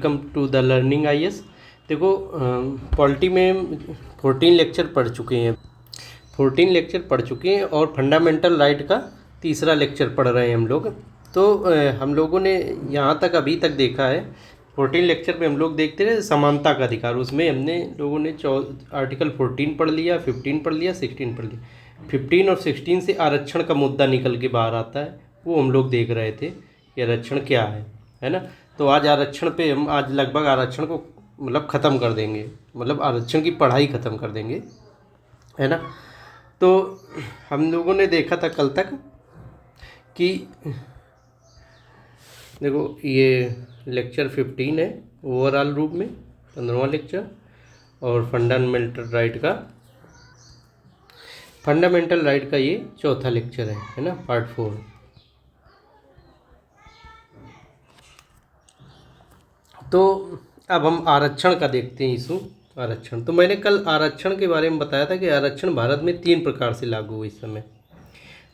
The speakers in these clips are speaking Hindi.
Welcome to the learning IAS. देखो पॉलिटी में 14 लेक्चर पढ़ चुके हैं 14 लेक्चर पढ़ चुके हैं और फंडामेंटल राइट का तीसरा लेक्चर पढ़ रहे हैं हम लोग। तो हम लोगों ने यहाँ तक अभी तक देखा है 14 लेक्चर में हम लोग देखते रहे समानता का अधिकार। उसमें हमने लोगों ने आर्टिकल 14 पढ़ लिया, 15 पढ़ लिया, 16 पढ़ लिया। 15 और 16 से आरक्षण का मुद्दा निकल के बाहर आता है, वो हम लोग देख रहे थे कि आरक्षण क्या है ना। तो आज आरक्षण पे हम आज लगभग आरक्षण को मतलब ख़त्म कर देंगे, मतलब आरक्षण की पढ़ाई ख़त्म कर देंगे, है ना। तो हम लोगों ने देखा था कल तक कि देखो ये लेक्चर 15 है ओवरऑल रूप में, 15वां लेक्चर, और फंडामेंटल राइट का ये चौथा लेक्चर है ना, पार्ट 4। तो अब हम आरक्षण का देखते हैं इशू। आरक्षण तो मैंने कल आरक्षण के बारे में बताया था कि आरक्षण भारत में 3 प्रकार से लागू है इस समय।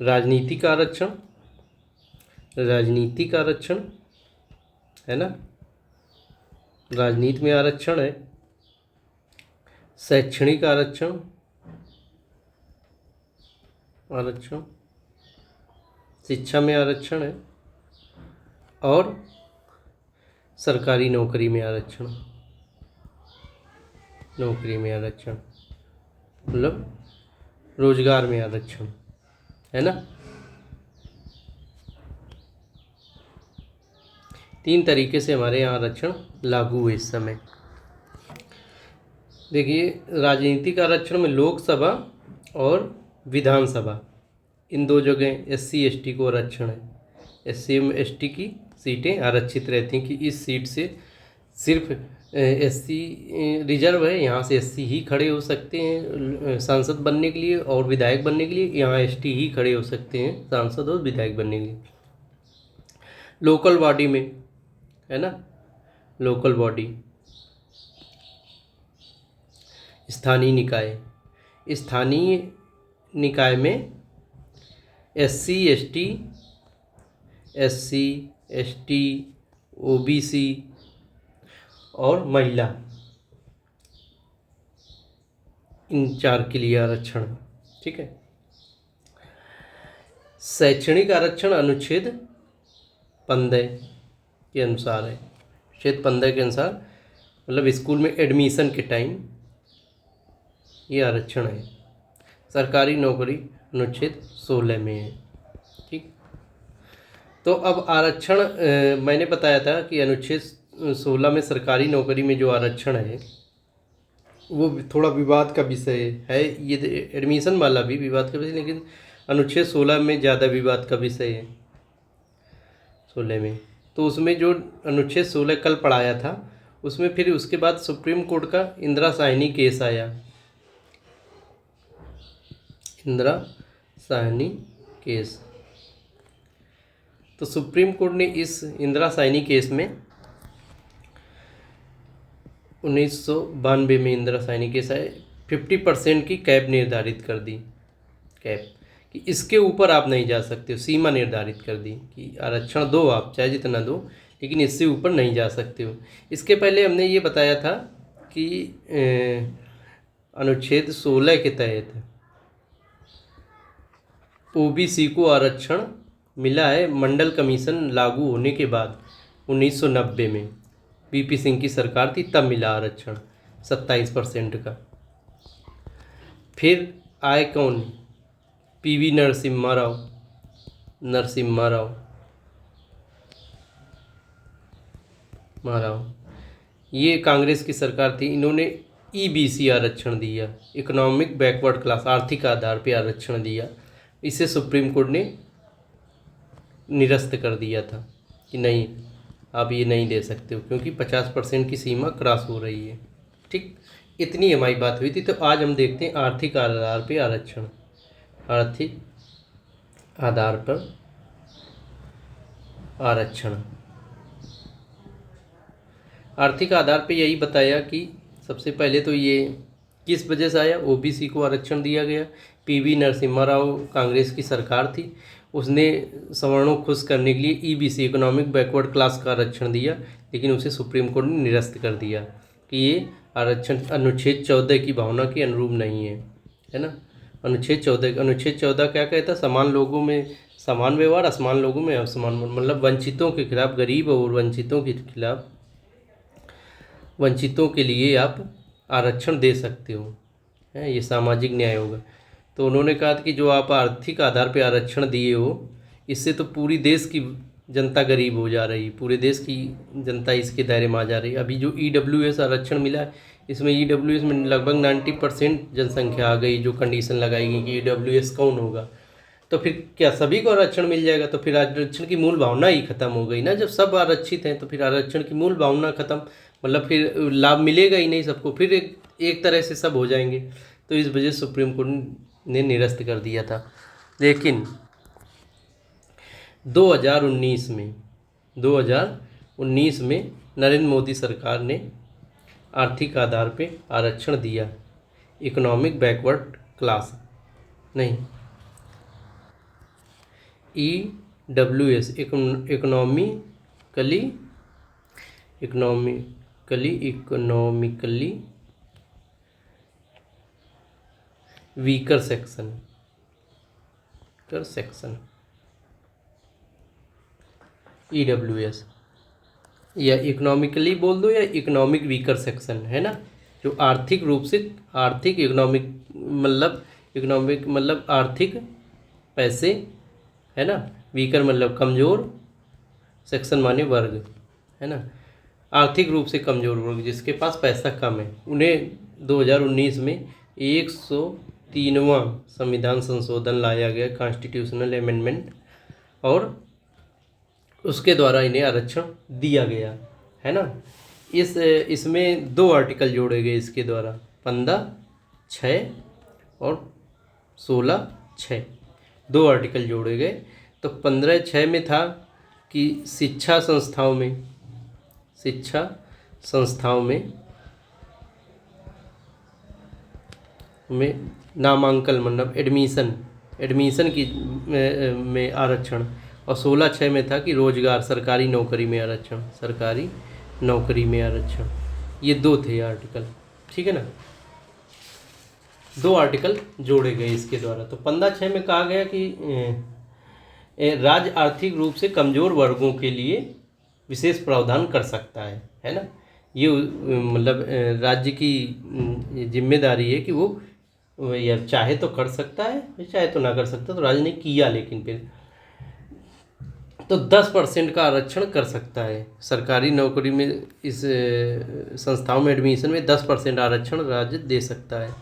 राजनीतिक आरक्षण है ना, राजनीति में आरक्षण है। शैक्षणिक आरक्षण, शिक्षा में आरक्षण है, और सरकारी नौकरी में आरक्षण, मतलब रोजगार में आरक्षण, है ना। 3 तरीके से हमारे यहाँ आरक्षण लागू है इस समय। देखिए राजनीतिक आरक्षण में लोकसभा और विधानसभा, इन 2 जगह SC ST को आरक्षण है। SC ST की सीटें आरक्षित रहती हैं कि इस सीट से सिर्फ SC रिजर्व है, यहाँ से SC ही खड़े हो सकते हैं सांसद बनने के लिए और विधायक बनने के लिए, यहाँ ST ही खड़े हो सकते हैं सांसद और विधायक बनने के लिए। लोकल बॉडी में, है ना, लोकल बॉडी, स्थानीय निकाय में SC ST OBC और महिला, इन 4 के लिए आरक्षण, ठीक है। शैक्षणिक आरक्षण अनुच्छेद 15 के अनुसार है। अनुच्छेद 15 के अनुसार मतलब स्कूल में एडमिशन के टाइम ये आरक्षण है। सरकारी नौकरी अनुच्छेद 16 में है, ठीक। तो अब आरक्षण मैंने बताया था कि अनुच्छेद 16 में सरकारी नौकरी में जो आरक्षण है वो थोड़ा विवाद का विषय है। ये एडमिशन वाला भी विवाद का विषय, लेकिन अनुच्छेद 16 में ज़्यादा विवाद का विषय है। 16 में तो उसमें जो अनुच्छेद 16 कल पढ़ाया था उसमें फिर उसके बाद सुप्रीम कोर्ट का इंदिरा साहनी केस आया। इंदिरा साहनी केस, तो सुप्रीम कोर्ट ने इस इंदिरा साहनी केस में 1992 में इंदिरा साहनी केस आए, 50% की कैप निर्धारित कर दी, कैप कि इसके ऊपर आप नहीं जा सकते हो, सीमा निर्धारित कर दी कि आरक्षण दो आप चाहे जितना दो, लेकिन इससे ऊपर नहीं जा सकते हो। इसके पहले हमने ये बताया था कि अनुच्छेद 16 के तहत OBC को आरक्षण मिला है मंडल कमीशन लागू होने के बाद 1990 में। VP सिंह की सरकार थी तब मिला आरक्षण 27% का। फिर आए कौन, PV नरसिम्हा राव, ये कांग्रेस की सरकार थी। इन्होंने EBC आरक्षण दिया, इकोनॉमिक बैकवर्ड क्लास, आर्थिक आधार पे आरक्षण दिया। इसे सुप्रीम कोर्ट ने निरस्त कर दिया था कि नहीं आप ये नहीं दे सकते हो क्योंकि 50% की सीमा क्रॉस हो रही है, ठीक। इतनी हमारी बात हुई थी। तो आज हम देखते हैं आर्थिक आधार पे आरक्षण। आर्थिक आधार पर आरक्षण, आर्थिक आधार पे यही बताया कि सबसे पहले तो ये किस वजह से आया, OBC को आरक्षण दिया गया। PV नरसिम्हा राव कांग्रेस की सरकार थी, उसने सवर्णों को खुश करने के लिए ईबीसी इकोनॉमिक बैकवर्ड क्लास का आरक्षण दिया, लेकिन उसे सुप्रीम कोर्ट ने निरस्त कर दिया कि ये आरक्षण अनुच्छेद 14 की भावना के अनुरूप नहीं है ना। अनुच्छेद 14 क्या कहता है? समान लोगों में समान व्यवहार, असमान लोगों में असमान, मतलब वंचितों के खिलाफ, गरीब और वंचितों के खिलाफ, वंचितों के लिए आप आरक्षण दे सकते हो, है, ये सामाजिक न्याय होगा। तो उन्होंने कहा था कि जो आप आर्थिक आधार पर आरक्षण दिए हो, इससे तो पूरी देश की जनता गरीब हो जा रही, पूरे देश की जनता इसके दायरे में आ जा रही। अभी जो EWS आरक्षण मिला है, इसमें EWS में लगभग 90% जनसंख्या आ गई, जो कंडीशन लगाई गई कि EWS कौन होगा। तो फिर क्या सभी को आरक्षण मिल जाएगा? तो फिर आरक्षण की मूल भावना ही खत्म हो गई ना। जब सब आरक्षित हैं तो फिर आरक्षण की मूल भावना खत्म, मतलब फिर लाभ मिलेगा ही नहीं सबको, फिर एक तरह से सब हो जाएंगे। तो इस वजह से सुप्रीम कोर्ट ने निरस्त कर दिया था। लेकिन 2019 में नरेंद्र मोदी सरकार ने आर्थिक आधार पे आरक्षण दिया, इकोनॉमिक बैकवर्ड क्लास नहीं, EWS economically weaker section EWS, या इकोनॉमिकली बोल दो या इकोनॉमिक वीकर सेक्शन, है ना। जो आर्थिक रूप से इकोनॉमिक मतलब आर्थिक पैसे, है ना, वीकर मतलब कमज़ोर, सेक्शन माने वर्ग, है ना। आर्थिक रूप से कमज़ोर वर्ग जिसके पास पैसा कम है, उन्हें 2019 में 103वां संविधान संशोधन लाया गया, कॉन्स्टिट्यूशनल अमेंडमेंट, और उसके द्वारा इन्हें आरक्षण दिया गया, है ना। इसमें 2 आर्टिकल जोड़े गए इसके द्वारा, 15(6) और 16(6), 2 आर्टिकल जोड़े गए। तो 15(6) में था कि शिक्षा संस्थाओं में नामांकन मतलब एडमिशन की में आरक्षण, और 16(6) में था कि रोजगार, सरकारी नौकरी में आरक्षण। ये 2 थे आर्टिकल, ठीक है ना। 2 आर्टिकल जोड़े गए इसके द्वारा। तो 15(6) में कहा गया कि राज्य आर्थिक रूप से कमज़ोर वर्गों के लिए विशेष प्रावधान कर सकता है ना। ये मतलब राज्य की जिम्मेदारी है कि वो या चाहे तो कर सकता है, चाहे तो ना कर सकता। तो राज्य ने किया, लेकिन फिर तो 10% का आरक्षण कर सकता है सरकारी नौकरी में, इस संस्थाओं में एडमिशन में 10% आरक्षण राज्य दे सकता है,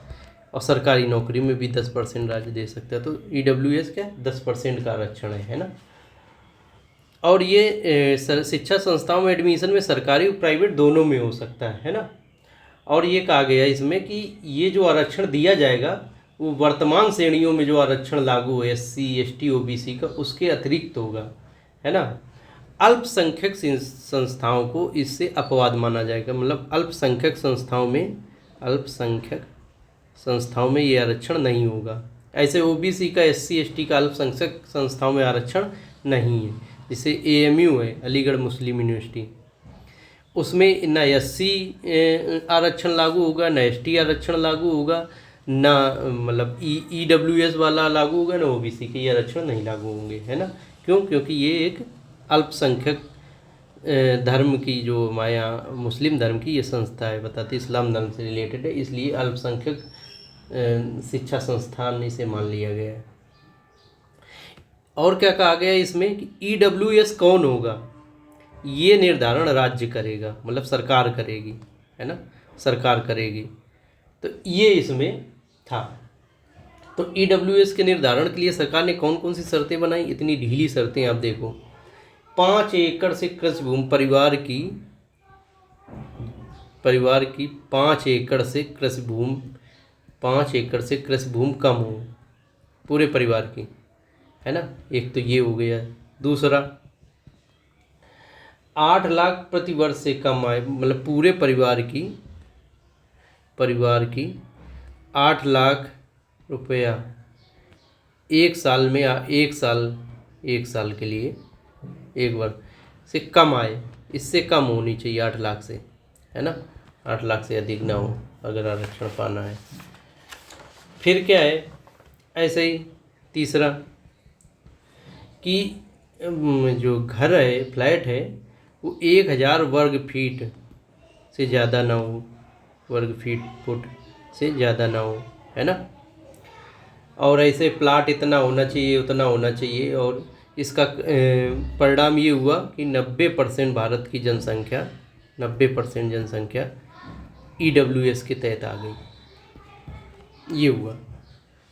और सरकारी नौकरी में भी 10% राज्य दे सकता है। तो EWS क्या 10% का आरक्षण है ना। और ये शिक्षा संस्थाओं में एडमिशन में सरकारी और प्राइवेट दोनों में हो सकता है ना। और ये कहा गया इसमें कि ये जो आरक्षण दिया जाएगा वो वर्तमान श्रेणियों में जो आरक्षण लागू है SC ST OBC का, उसके अतिरिक्त होगा, है ना। अल्पसंख्यक संस्थाओं को इससे अपवाद माना जाएगा, मतलब अल्पसंख्यक संस्थाओं में ये आरक्षण नहीं होगा। ऐसे OBC का, SC ST का अल्पसंख्यक संस्थाओं में आरक्षण नहीं है। जैसे AMU है, अलीगढ़ मुस्लिम यूनिवर्सिटी, उसमें ना SC आरक्षण लागू होगा, ना ST आरक्षण लागू होगा, ना मतलब EWS वाला लागू होगा, ना OBC के ये आरक्षण नहीं लागू होंगे, है ना। क्यों? क्योंकि ये एक अल्पसंख्यक धर्म की, जो माया मुस्लिम धर्म की ये संस्था है, बताते इस्लाम धर्म से रिलेटेड है, इसलिए अल्पसंख्यक शिक्षा संस्थान इसे मान लिया गया है। और क्या कहा गया इसमें कि EWS कौन होगा, ये निर्धारण राज्य करेगा, मतलब सरकार करेगी, है ना, सरकार करेगी। तो ये इसमें था। तो EWS के निर्धारण के लिए सरकार ने कौन कौन सी शर्तें बनाई? इतनी ढीली शर्तें आप देखो। 5 एकड़ से कृषि भूमि, परिवार की 5 एकड़ से कृषि भूमि कम हो, पूरे परिवार की, है ना। एक तो ये हो गया। दूसरा, 8 लाख प्रति वर्ष से कम आय, मतलब पूरे परिवार की 8 लाख रुपया एक साल 1 साल के लिए, एक वर्ष से कम आए, इससे कम होनी चाहिए 8 लाख से, है ना, 8 लाख से अधिक ना हो अगर आरक्षण पाना है। फिर क्या है, ऐसे ही तीसरा कि जो घर है, फ्लैट है, वो 1000 वर्ग फीट से ज़्यादा ना हो, वर्ग फुट से ज़्यादा ना हो, है ना। और ऐसे प्लाट इतना होना चाहिए, उतना होना चाहिए। और इसका परिणाम ये हुआ कि 90% भारत की जनसंख्या, 90% जनसंख्या EWS के तहत आ गई, ये हुआ।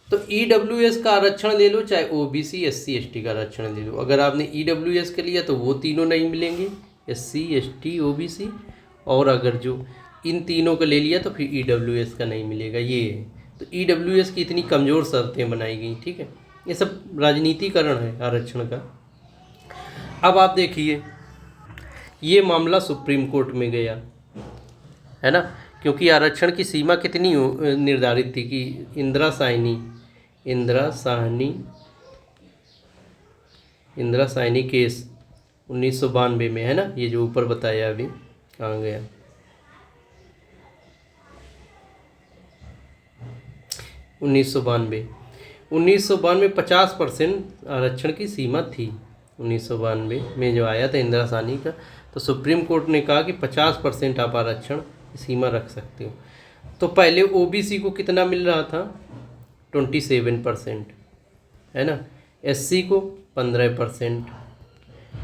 तो EWS का आरक्षण ले लो, चाहे OBC SC ST का आरक्षण ले लो। अगर आपने EWS के लिया तो वो तीनों नहीं मिलेंगे, SC ST OBC, और अगर जो इन तीनों का ले लिया तो फिर EWS का नहीं मिलेगा, ये है। तो EWS की इतनी कमज़ोर शर्तें बनाई गई, ठीक है। ये सब राजनीतिकरण है आरक्षण का। अब आप देखिए, ये मामला सुप्रीम कोर्ट में गया, है ना, क्योंकि आरक्षण की सीमा कितनी निर्धारित थी कि इंदिरा साहनी केस 1992 में, है ना, ये जो ऊपर बताया अभी, कहाँ गया, 1992 50% आरक्षण की सीमा थी। 1992 में जो आया था इंदिरा साहनी का, तो सुप्रीम कोर्ट ने कहा कि 50% आप आरक्षण की सीमा रख सकते हो। तो पहले OBC को कितना मिल रहा था, 27%, है ना, SC को 15%,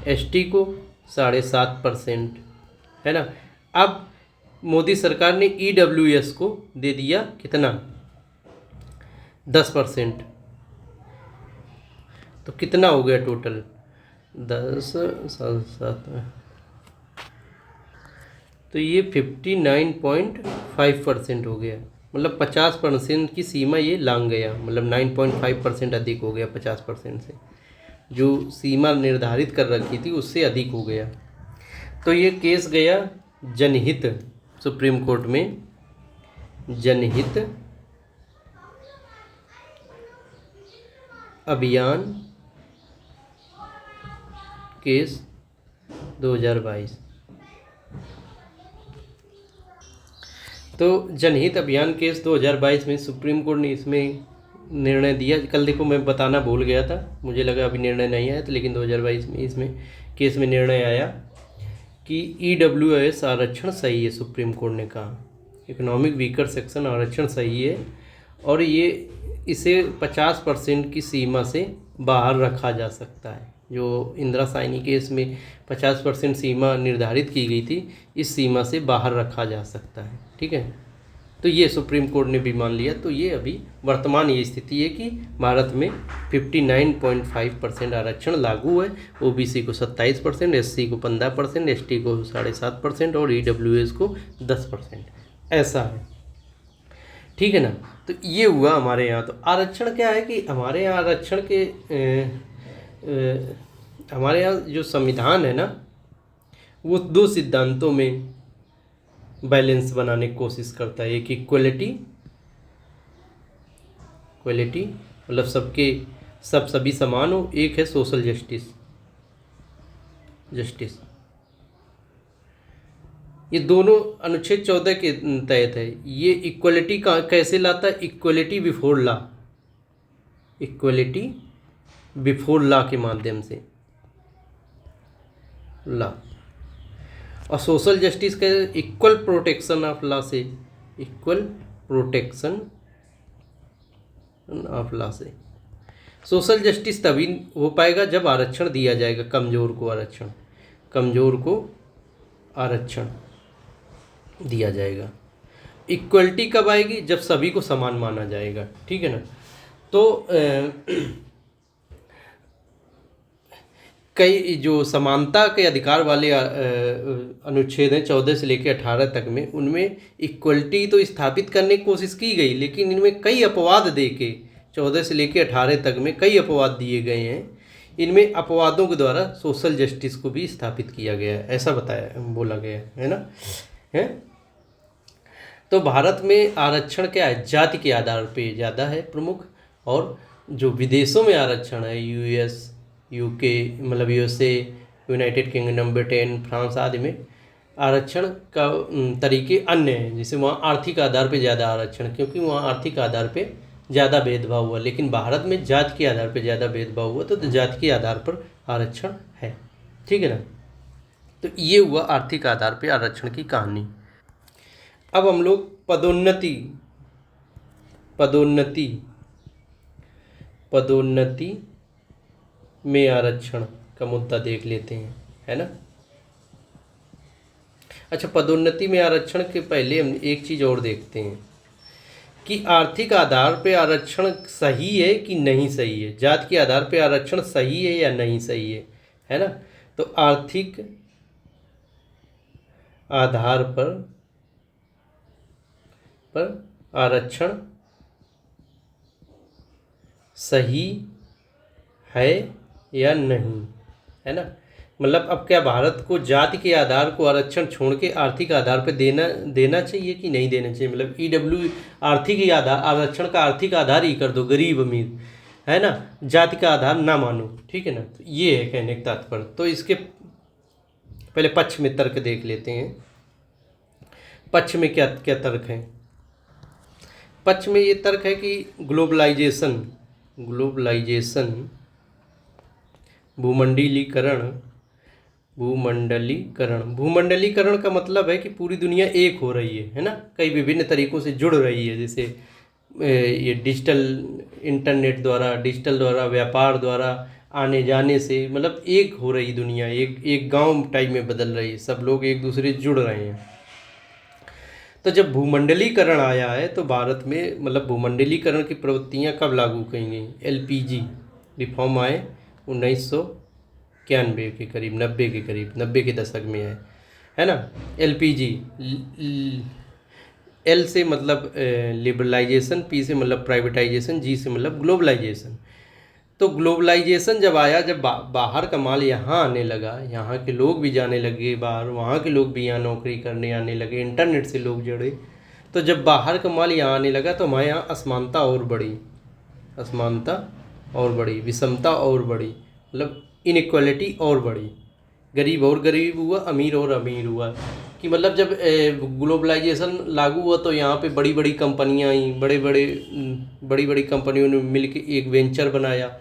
ST को 7.5%, है ना। अब मोदी सरकार ने EWS को दे दिया कितना, 10%। तो कितना हो गया टोटल, 10 7, तो ये 59.5% हो गया। मतलब 50% की सीमा ये लांघ गया, मतलब 9.5% अधिक हो गया 50% से, जो सीमा निर्धारित कर रखी थी उससे अधिक हो गया। तो ये केस गया जनहित सुप्रीम कोर्ट में, जनहित अभियान केस 2022। तो जनहित अभियान केस 2022 में सुप्रीम कोर्ट ने इसमें निर्णय दिया। कल देखो मैं बताना भूल गया था, मुझे लगा अभी निर्णय नहीं आया, तो लेकिन 2022 में इसमें केस में निर्णय आया कि EWS आरक्षण सही है। सुप्रीम कोर्ट ने कहा इकोनॉमिक वीकर सेक्शन आरक्षण सही है, और ये इसे 50% की सीमा से बाहर रखा जा सकता है। जो इंदिरा साहनी केस में 50% सीमा निर्धारित की गई थी, इस सीमा से बाहर रखा जा सकता है, ठीक है। तो ये सुप्रीम कोर्ट ने भी मान लिया। तो ये अभी वर्तमान ये स्थिति है कि भारत में 59.5% आरक्षण लागू है। OBC को 27%, SC को 15%, ST को 7.5% और EWS को 10%, ऐसा है, ठीक है ना। तो ये हुआ हमारे यहाँ। तो आरक्षण क्या है कि हमारे यहाँ आरक्षण के हमारे यहाँ जो संविधान है ना, वो 2 सिद्धांतों में बैलेंस बनाने की कोशिश करता है। एक इक्वलिटी मतलब सभी समान हो, एक है सोशल जस्टिस। ये दोनों अनुच्छेद 14 के तहत है। ये इक्वलिटी का कैसे लाता है, इक्वलिटी बिफोर लॉ के माध्यम से ला। और सोशल जस्टिस का इक्वल प्रोटेक्शन ऑफ लॉ से, सोशल जस्टिस तभी हो पाएगा जब आरक्षण दिया जाएगा, कमज़ोर को आरक्षण दिया जाएगा। इक्वलिटी कब आएगी, जब सभी को समान माना जाएगा, ठीक है ना। तो कई जो समानता के अधिकार वाले अनुच्छेद हैं 14 से लेकर 18 तक में, उनमें इक्वलिटी तो स्थापित करने की कोशिश की गई, लेकिन इनमें कई अपवाद देके 14 से लेकर 18 तक में कई अपवाद दिए गए हैं। इनमें अपवादों के द्वारा सोशल जस्टिस को भी स्थापित किया गया है, ऐसा बोला गया है ना, है। तो भारत में आरक्षण क्या है, जाति के आधार पे ज़्यादा है प्रमुख, और जो विदेशों में आरक्षण है, US यूके मतलब USA, United kingdom, Britain, France आदि में आरक्षण का तरीके अन्य हैं। जैसे वहाँ आर्थिक आधार पे ज़्यादा आरक्षण, क्योंकि वहाँ आर्थिक आधार पे ज़्यादा भेदभाव हुआ। लेकिन भारत में जात के आधार पे ज़्यादा भेदभाव हुआ, तो जात के आधार पर आरक्षण है। ठीक है ना। तो ये हुआ आर्थिक आधार पे आरक्षण की कहानी। अब हम लोग पदोन्नति पदोन्नति पदोन्नति में आरक्षण का मुद्दा देख लेते हैं, है ना। अच्छा, पदोन्नति में आरक्षण के पहले हम एक चीज़ और देखते हैं कि आर्थिक आधार पे आरक्षण सही है कि नहीं सही है। जात के आधार पे आरक्षण सही है या नहीं सही है ना। तो आर्थिक आधार पर आरक्षण सही है या नहीं, है ना। मतलब अब क्या भारत को जाति के आधार को आरक्षण छोड़ के आर्थिक आधार पे देना चाहिए कि नहीं देना चाहिए। मतलब ईडब्ल्यू आर्थिक ही आधार, आरक्षण का आर्थिक आधार ही कर दो, गरीब अमीर, है ना, जाति का आधार ना मानो। ठीक है ना। तो ये है कहने का तात्पर्य। तो इसके पहले पक्ष में तर्क देख लेते हैं। पक्ष में क्या क्या तर्क है। पक्ष में ये तर्क है कि ग्लोबलाइजेशन भूमंडलीकरण का मतलब है कि पूरी दुनिया एक हो रही है ना। कई विभिन्न तरीकों से जुड़ रही है। जैसे ये डिजिटल इंटरनेट द्वारा, डिजिटल द्वारा, व्यापार द्वारा आने जाने से मतलब एक हो रही दुनिया, एक गांव टाइप में बदल रही है। सब लोग एक दूसरे से जुड़ रहे हैं। तो जब भूमंडलीकरण आया है तो भारत में मतलब भूमंडलीकरण की प्रवृत्तियाँ कब लागू की गई। एलपीजी रिफॉर्म आए 1991 के करीब, 90 के करीब, 90 के दशक में है ना। एलपीजी, एल से मतलब लिबरलाइजेशन, पी से मतलब प्राइवेटाइजेशन, जी से मतलब ग्लोबलाइजेशन। तो ग्लोबलाइजेशन जब आया, जब बाहर का माल यहाँ आने लगा, यहाँ के लोग भी जाने लगे बाहर, वहाँ के लोग भी यहाँ नौकरी करने आने लगे, इंटरनेट से लोग जुड़े, तो जब बाहर का माल यहाँ आने लगा तो हमारे यहाँ असमानता और बढ़ी, विषमता और बढ़ी, मतलब इनइक्वालिटी और बढ़ी। गरीब और गरीब हुआ, अमीर और अमीर हुआ। कि मतलब जब ग्लोबलाइजेशन लागू हुआ तो यहाँ पे बड़ी बड़ी कंपनियाँ आई, बड़ी बड़ी कंपनियों ने मिलकर एक वेंचर बनाया।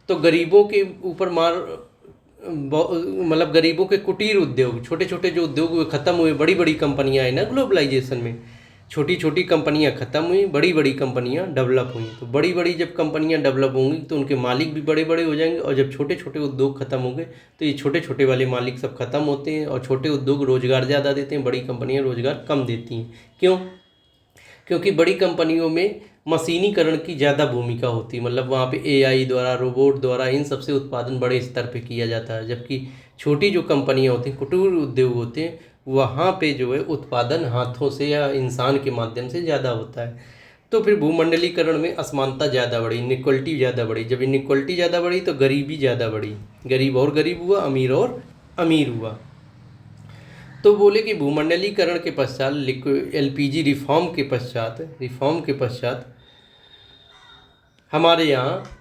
तो गरीबों के ऊपर मतलब गरीबों के कुटीर उद्योग, छोटे छोटे जो उद्योग हुए ख़त्म हुए, बड़ी बड़ी कंपनियाँ आई ना ग्लोबलाइजेशन में। छोटी छोटी कंपनियां ख़त्म हुई, बड़ी बड़ी कंपनियां डेवलप हुई। तो बड़ी बड़ी जब कंपनियां डेवलप होंगी तो उनके मालिक भी बड़े बड़े हो जाएंगे, और जब छोटे छोटे उद्योग ख़त्म होंगे तो ये छोटे छोटे वाले मालिक सब ख़त्म होते हैं, और छोटे उद्योग रोज़गार ज़्यादा देते हैं, बड़ी कंपनियां रोज़गार कम देती हैं। क्यों? क्योंकि बड़ी कंपनियों में मशीनीकरण की ज़्यादा भूमिका होती है। मतलब वहाँ पे एआई द्वारा, रोबोट द्वारा, इन सबसे उत्पादन बड़े स्तर पे किया जाता है। जबकि छोटी जो कंपनियाँ होती हैं, कुटीर उद्योग होते हैं, वहाँ पे जो है उत्पादन हाथों से या इंसान के माध्यम से ज़्यादा होता है। तो फिर भूमंडलीकरण में असमानता ज़्यादा बढ़ी, इनइक्वलिटी ज़्यादा बढ़ी। जब इनइक्वलिटी ज़्यादा बढ़ी तो गरीबी ज़्यादा बढ़ी, गरीब और गरीब हुआ, अमीर और अमीर हुआ। तो बोले कि भूमंडलीकरण के पश्चात, एलपीजी रिफॉर्म के पश्चात हमारे यहाँ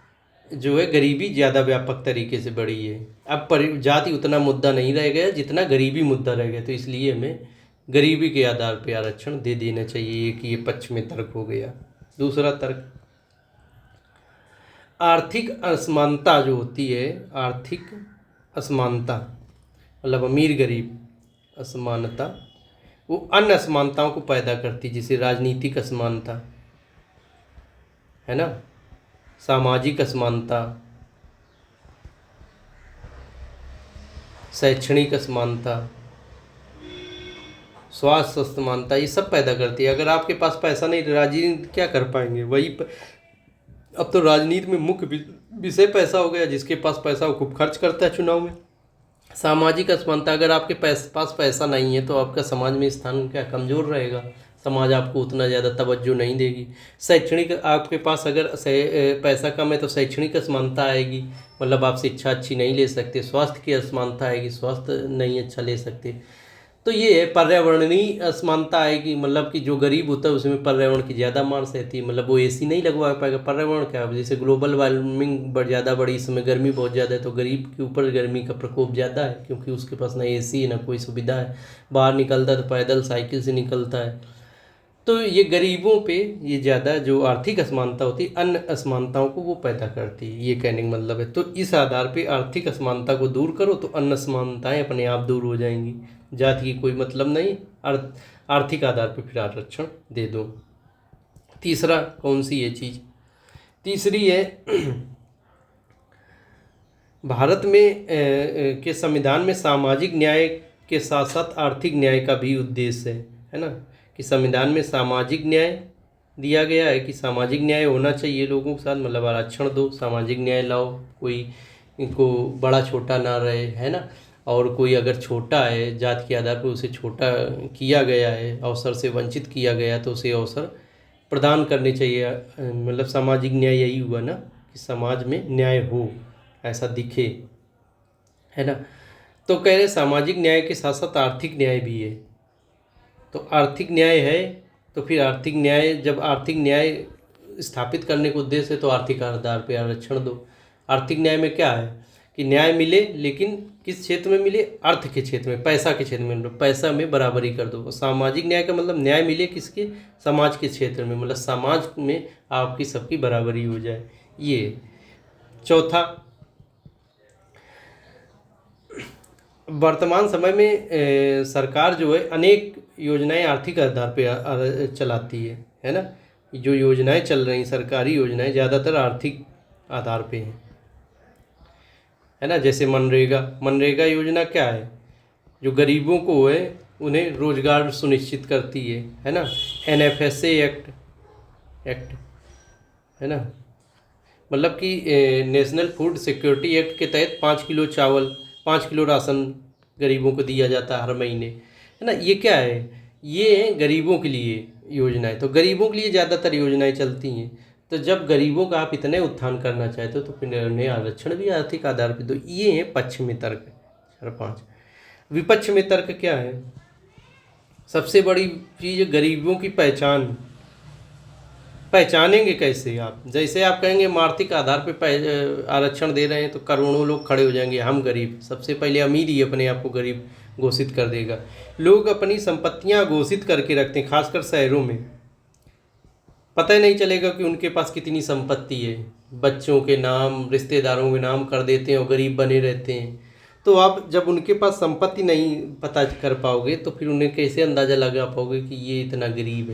जो है गरीबी ज़्यादा व्यापक तरीके से बढ़ी है। अब जाति उतना मुद्दा नहीं रह गया जितना गरीबी मुद्दा रह गया। तो इसलिए हमें गरीबी के आधार पर आरक्षण दे देना चाहिए कि ये पक्ष में तर्क हो गया। दूसरा तर्क, आर्थिक असमानता जो होती है, आर्थिक असमानता मतलब अमीर गरीब असमानता, वो अन्य असमानताओं को पैदा करती, जैसे राजनीतिक असमानता, है ना, सामाजिक असमानता, शैक्षणिक असमानता, स्वास्थ्य असमानता, ये सब पैदा करती है। अगर आपके पास पैसा नहीं, राजनीति क्या कर पाएंगे। अब तो राजनीति में मुख्य विषय पैसा हो गया। जिसके पास पैसा वो खूब खर्च करता है चुनाव में। सामाजिक असमानता, अगर आपके पास पैसा नहीं है तो आपका समाज में स्थान क्या कमज़ोर रहेगा, समाज आपको उतना ज़्यादा तवज्जो नहीं देगी। शैक्षणिक, आपके पास अगर पैसा कम है तो शैक्षणिक असमानता आएगी, मतलब आप शिक्षा अच्छी नहीं ले सकते। स्वास्थ्य की असमानता आएगी, स्वास्थ्य नहीं अच्छा ले सकते। तो ये है पर्यावरणीय असमानता आएगी, मतलब कि जो गरीब होता है उसमें पर्यावरण की ज़्यादा मार सहती है, मतलब वो एसी नहीं लगवा पाएगा। पर्यावरण क्या है, जैसे ग्लोबल वार्मिंग ज़्यादा बढ़ी, इस समय गर्मी बहुत ज़्यादा है, तो गरीब के ऊपर गर्मी का प्रकोप ज़्यादा है, क्योंकि उसके पास ना एसी है ना कोई सुविधा है, बाहर निकलता है तो पैदल साइकिल से निकलता है। तो ये गरीबों पे ये ज़्यादा जो आर्थिक असमानता होती है, अन्य असमानताओं को वो पैदा करती है, ये कहने का मतलब है। तो इस आधार पे आर्थिक असमानता को दूर करो तो अन्य असमानताएं अपने आप दूर हो जाएंगी। जाति की कोई मतलब नहीं, आर्थिक आधार पे फिर आरक्षण दे दो। तीसरा कौन सी है चीज़, तीसरी है भारत में के संविधान में सामाजिक न्याय के साथ साथ आर्थिक न्याय का भी उद्देश्य है ना, कि संविधान में सामाजिक न्याय दिया गया है कि सामाजिक न्याय होना चाहिए लोगों के साथ, मतलब आरक्षण दो, सामाजिक न्याय लाओ, कोई इनको बड़ा छोटा ना रहे, है ना। और कोई अगर छोटा है जात के आधार पर उसे छोटा किया गया है, अवसर से वंचित किया गया, तो उसे अवसर प्रदान करने चाहिए। मतलब सामाजिक न्याय यही हुआ ना, कि समाज में न्याय हो, ऐसा दिखे, है ना। तो कह रहे सामाजिक न्याय के साथ साथ आर्थिक न्याय भी है। तो आर्थिक न्याय है तो फिर आर्थिक न्याय, जब आर्थिक न्याय स्थापित करने का उद्देश्य है तो आर्थिक आधार पर आरक्षण दो। आर्थिक न्याय में क्या है कि न्याय मिले, लेकिन किस क्षेत्र में मिले, अर्थ के क्षेत्र में, पैसा के क्षेत्र में, मतलब पैसा में बराबरी कर दो। सामाजिक न्याय का मतलब न्याय मिले किसके, समाज के क्षेत्र में, मतलब समाज में आपकी सबकी बराबरी हो जाए। ये चौथा, वर्तमान समय में सरकार जो है अनेक योजनाएं आर्थिक आधार पे चलाती है ना। जो योजनाएं चल रही सरकारी योजनाएं ज़्यादातर आर्थिक आधार पे हैं, है ना। जैसे मनरेगा योजना क्या है, जो गरीबों को है उन्हें रोजगार सुनिश्चित करती है ना। NFSA एक्ट है ना, मतलब कि नेशनल फूड सिक्योरिटी एक्ट के तहत 5 किलो चावल, 5 किलो राशन गरीबों को दिया जाता है हर महीने, है ना। ये क्या है, ये गरीबों के लिए योजनाएं, तो गरीबों के लिए ज़्यादातर योजनाएं चलती हैं। तो जब गरीबों का आप इतने उत्थान करना चाहते हो तो फिर उन्हें आरक्षण भी आर्थिक आधार पर दो। ये है पक्ष में तर्क। 4-5 विपक्ष में तर्क क्या है, सबसे बड़ी चीज़ गरीबों की पहचानेंगे कैसे आप। जैसे आप कहेंगे हम आर्थिक आधार पे आरक्षण दे रहे हैं तो करोड़ों लोग खड़े हो जाएंगे, हम गरीब, सबसे पहले अमीर ही अपने आप को गरीब घोषित कर देगा। लोग अपनी संपत्तियां घोषित करके रखते हैं, खासकर शहरों में, पता ही नहीं चलेगा कि उनके पास कितनी संपत्ति है, बच्चों के नाम, रिश्तेदारों के नाम कर देते हैं और गरीब बने रहते हैं। तो आप जब उनके पास संपत्ति नहीं पता कर पाओगे तो फिर उन्हें कैसे अंदाज़ा लगा पाओगे कि ये इतना गरीब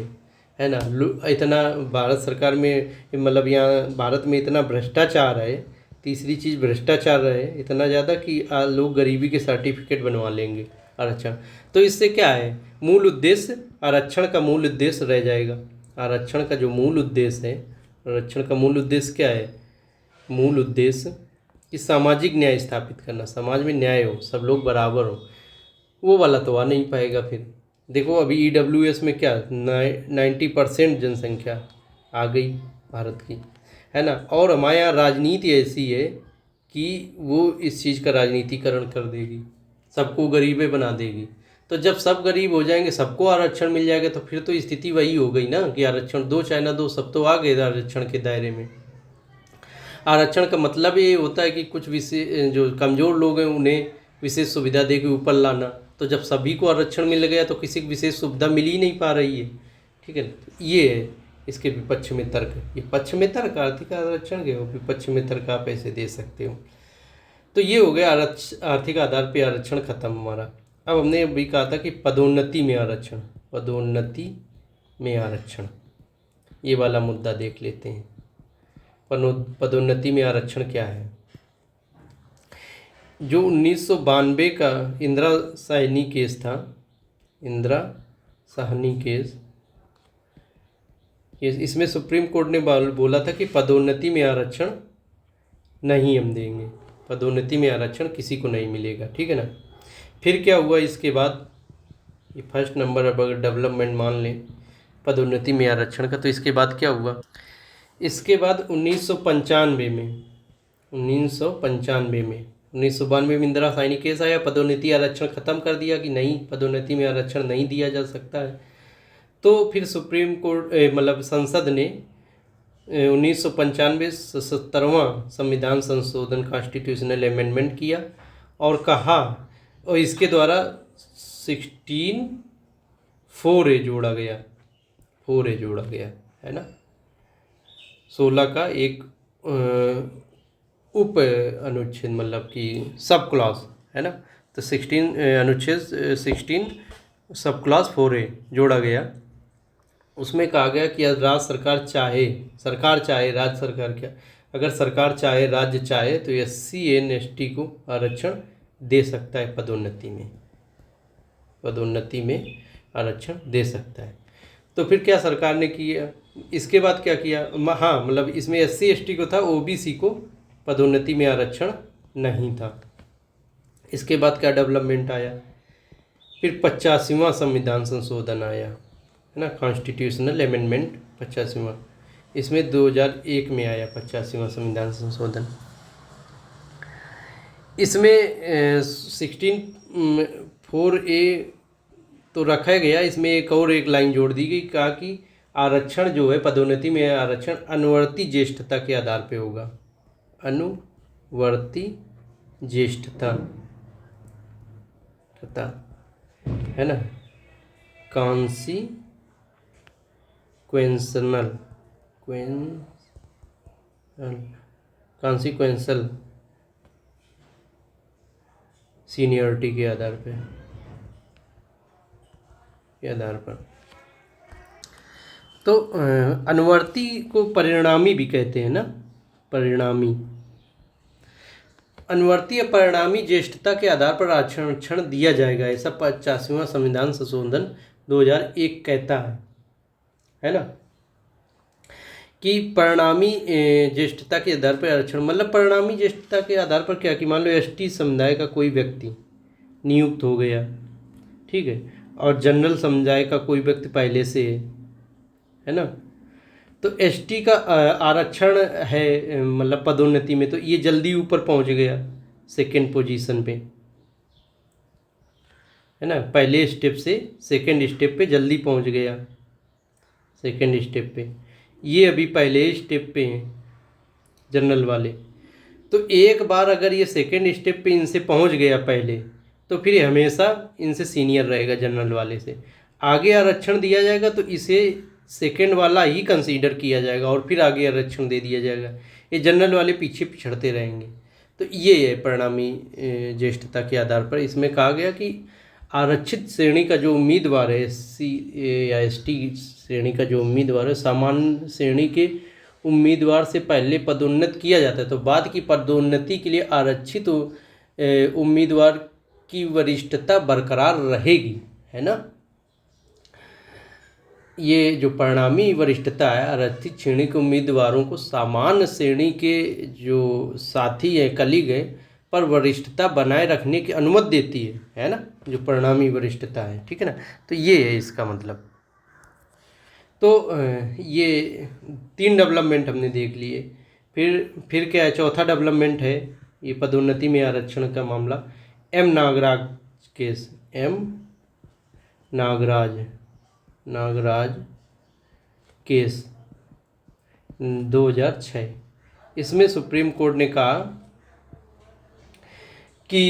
है ना। इतना भारत सरकार में, मतलब यहाँ भारत में इतना भ्रष्टाचार है। तीसरी चीज़ भ्रष्टाचार है इतना ज़्यादा कि लोग गरीबी के सर्टिफिकेट बनवा लेंगे आरक्षण। तो इससे क्या है, मूल उद्देश्य, आरक्षण का मूल उद्देश्य रह जाएगा। आरक्षण का जो मूल उद्देश्य है, आरक्षण का मूल उद्देश्य क्या है, मूल उद्देश्य कि सामाजिक न्याय स्थापित करना, समाज में न्याय हो, सब लोग बराबर हो, वो वाला तो आ नहीं पाएगा। फिर देखो अभी EWS में क्या 90% जनसंख्या आ गई भारत की, है ना। और हमारे यहाँ राजनीति ऐसी है कि वो इस चीज़ का राजनीतिकरण कर देगी, सबको गरीबे बना देगी। तो जब सब गरीब हो जाएंगे, सबको आरक्षण मिल जाएगा, तो फिर तो स्थिति वही हो गई ना कि आरक्षण दो चाहे ना दो, सब तो आ गए आरक्षण के दायरे में। आरक्षण का मतलब ये होता है कि कुछ विशेष जो कमज़ोर लोग हैं उन्हें विशेष सुविधा दे के ऊपर लाना। तो जब सभी को आरक्षण मिल गया तो किसी को विशेष सुविधा मिल ही नहीं पा रही है, ठीक है। ये है इसके विपक्ष में तर्क। ये पक्ष में तर्क आर्थिक आरक्षण के, विपक्ष में तर्क आप ऐसे दे सकते हो। तो ये हो गया आर्थिक आधार पर आरक्षण खत्म हमारा। अब हमने अभी कहा था कि पदोन्नति में आरक्षण, पदोन्नति में आरक्षण, ये वाला मुद्दा देख लेते हैं। पदोन्नति में आरक्षण क्या है, जो 1992 का इंदिरा साहनी केस था, इंदिरा साहनी केस, इसमें सुप्रीम कोर्ट ने बोला था कि पदोन्नति में आरक्षण नहीं हम देंगे, पदोन्नति में आरक्षण किसी को नहीं मिलेगा, ठीक है ना। फिर क्या हुआ इसके बाद, ये फर्स्ट नंबर अगर डेवलपमेंट मान लें पदोन्नति में आरक्षण का, तो इसके बाद क्या हुआ, इसके बाद 1995 में 1992 में इंदिरा साइनी केस आया, पदोन्नति आरक्षण खत्म कर दिया कि नहीं, पदोन्नति में आरक्षण नहीं दिया जा सकता है। तो फिर सुप्रीम कोर्ट मतलब संसद ने 1995 77वां संविधान संशोधन कॉन्स्टिट्यूशनल अमेंडमेंट किया और कहा, और इसके द्वारा 4A जोड़ा गया, 4A जोड़ा गया है ना। 16 का एक उप अनुच्छेद मतलब कि सब क्लॉज है ना। तो 16 अनुच्छेद 16 सब क्लॉज 4A जोड़ा गया। उसमें कहा गया कि राज्य सरकार चाहे राज्य सरकार क्या, अगर सरकार चाहे, राज्य चाहे तो SC ST को आरक्षण दे सकता है, पदोन्नति में आरक्षण दे सकता है। तो फिर क्या सरकार ने किया, इसके बाद क्या किया, हाँ मतलब इसमें SC ST को था, OBC को पदोन्नति में आरक्षण नहीं था। इसके बाद क्या डेवलपमेंट आया, फिर 85वां संविधान संशोधन आया है ना, कॉन्स्टिट्यूशनल अमेंडमेंट 85वां, इसमें 2001 में आया 85वां संविधान संशोधन। इसमें 4A तो रखा गया, इसमें एक लाइन जोड़ दी गई, कहा कि आरक्षण जो है, पदोन्नति में आरक्षण अनुवर्ती ज्येष्ठता के आधार पे होगा, अनुवर्ती ज्येष्ठता है ना, कॉन्सिक्वेंशल सीनियरिटी के आधार पर। तो अनुवर्ती को परिणामी भी कहते हैं ना, परिणामी, अनुवर्ती या परिणामी ज्येष्ठता के आधार पर आरक्षण दिया जाएगा, ऐसा 85वां संविधान संशोधन 2001 कहता है ना, कि परिणामी ज्येष्ठता के आधार पर आरक्षण, मतलब परिणामी ज्येष्ठता के आधार पर क्या, कि मान लो ST समुदाय का कोई व्यक्ति नियुक्त हो गया, ठीक है, और जनरल समुदाय का कोई व्यक्ति पहले से है ना, तो ST का आरक्षण है मतलब पदोन्नति में, तो ये जल्दी ऊपर पहुंच गया सेकंड पोजीशन पे है ना, पहले स्टेप से सेकंड स्टेप पे जल्दी पहुंच गया, सेकंड स्टेप पे, ये अभी पहले स्टेप पे हैं जनरल वाले। तो एक बार अगर ये सेकंड स्टेप पे इनसे पहुंच गया पहले, तो फिर हमेशा इनसे सीनियर रहेगा, जनरल वाले से आगे आरक्षण दिया जाएगा, तो इसे सेकंड वाला ही कंसीडर किया जाएगा और फिर आगे आरक्षण दे दिया जाएगा, ये जनरल वाले पीछे पिछड़ते रहेंगे। तो ये है परिणामी ज्येष्ठता के आधार पर। इसमें कहा गया कि आरक्षित श्रेणी का जो उम्मीदवार है, SC या ST श्रेणी का जो उम्मीदवार है, सामान्य श्रेणी के उम्मीदवार से पहले पदोन्नत किया जाता है, तो बाद की पदोन्नति के लिए आरक्षित उम्मीदवार की वरिष्ठता बरकरार रहेगी, है ना। ये जो परिणामी वरिष्ठता है, आरक्षित श्रेणी के उम्मीदवारों को सामान्य श्रेणी के जो साथी हैं, कलीग हैं, पर वरिष्ठता बनाए रखने की अनुमति देती है ना, जो परिणामी वरिष्ठता है, ठीक है ना। तो ये है इसका मतलब। तो ये 3 डेवलपमेंट हमने देख लिए। फिर क्या है, चौथा डेवलपमेंट है ये पदोन्नति में आरक्षण का मामला, M Nagraj case, M Nagraj case 2006। इसमें सुप्रीम कोर्ट ने कहा कि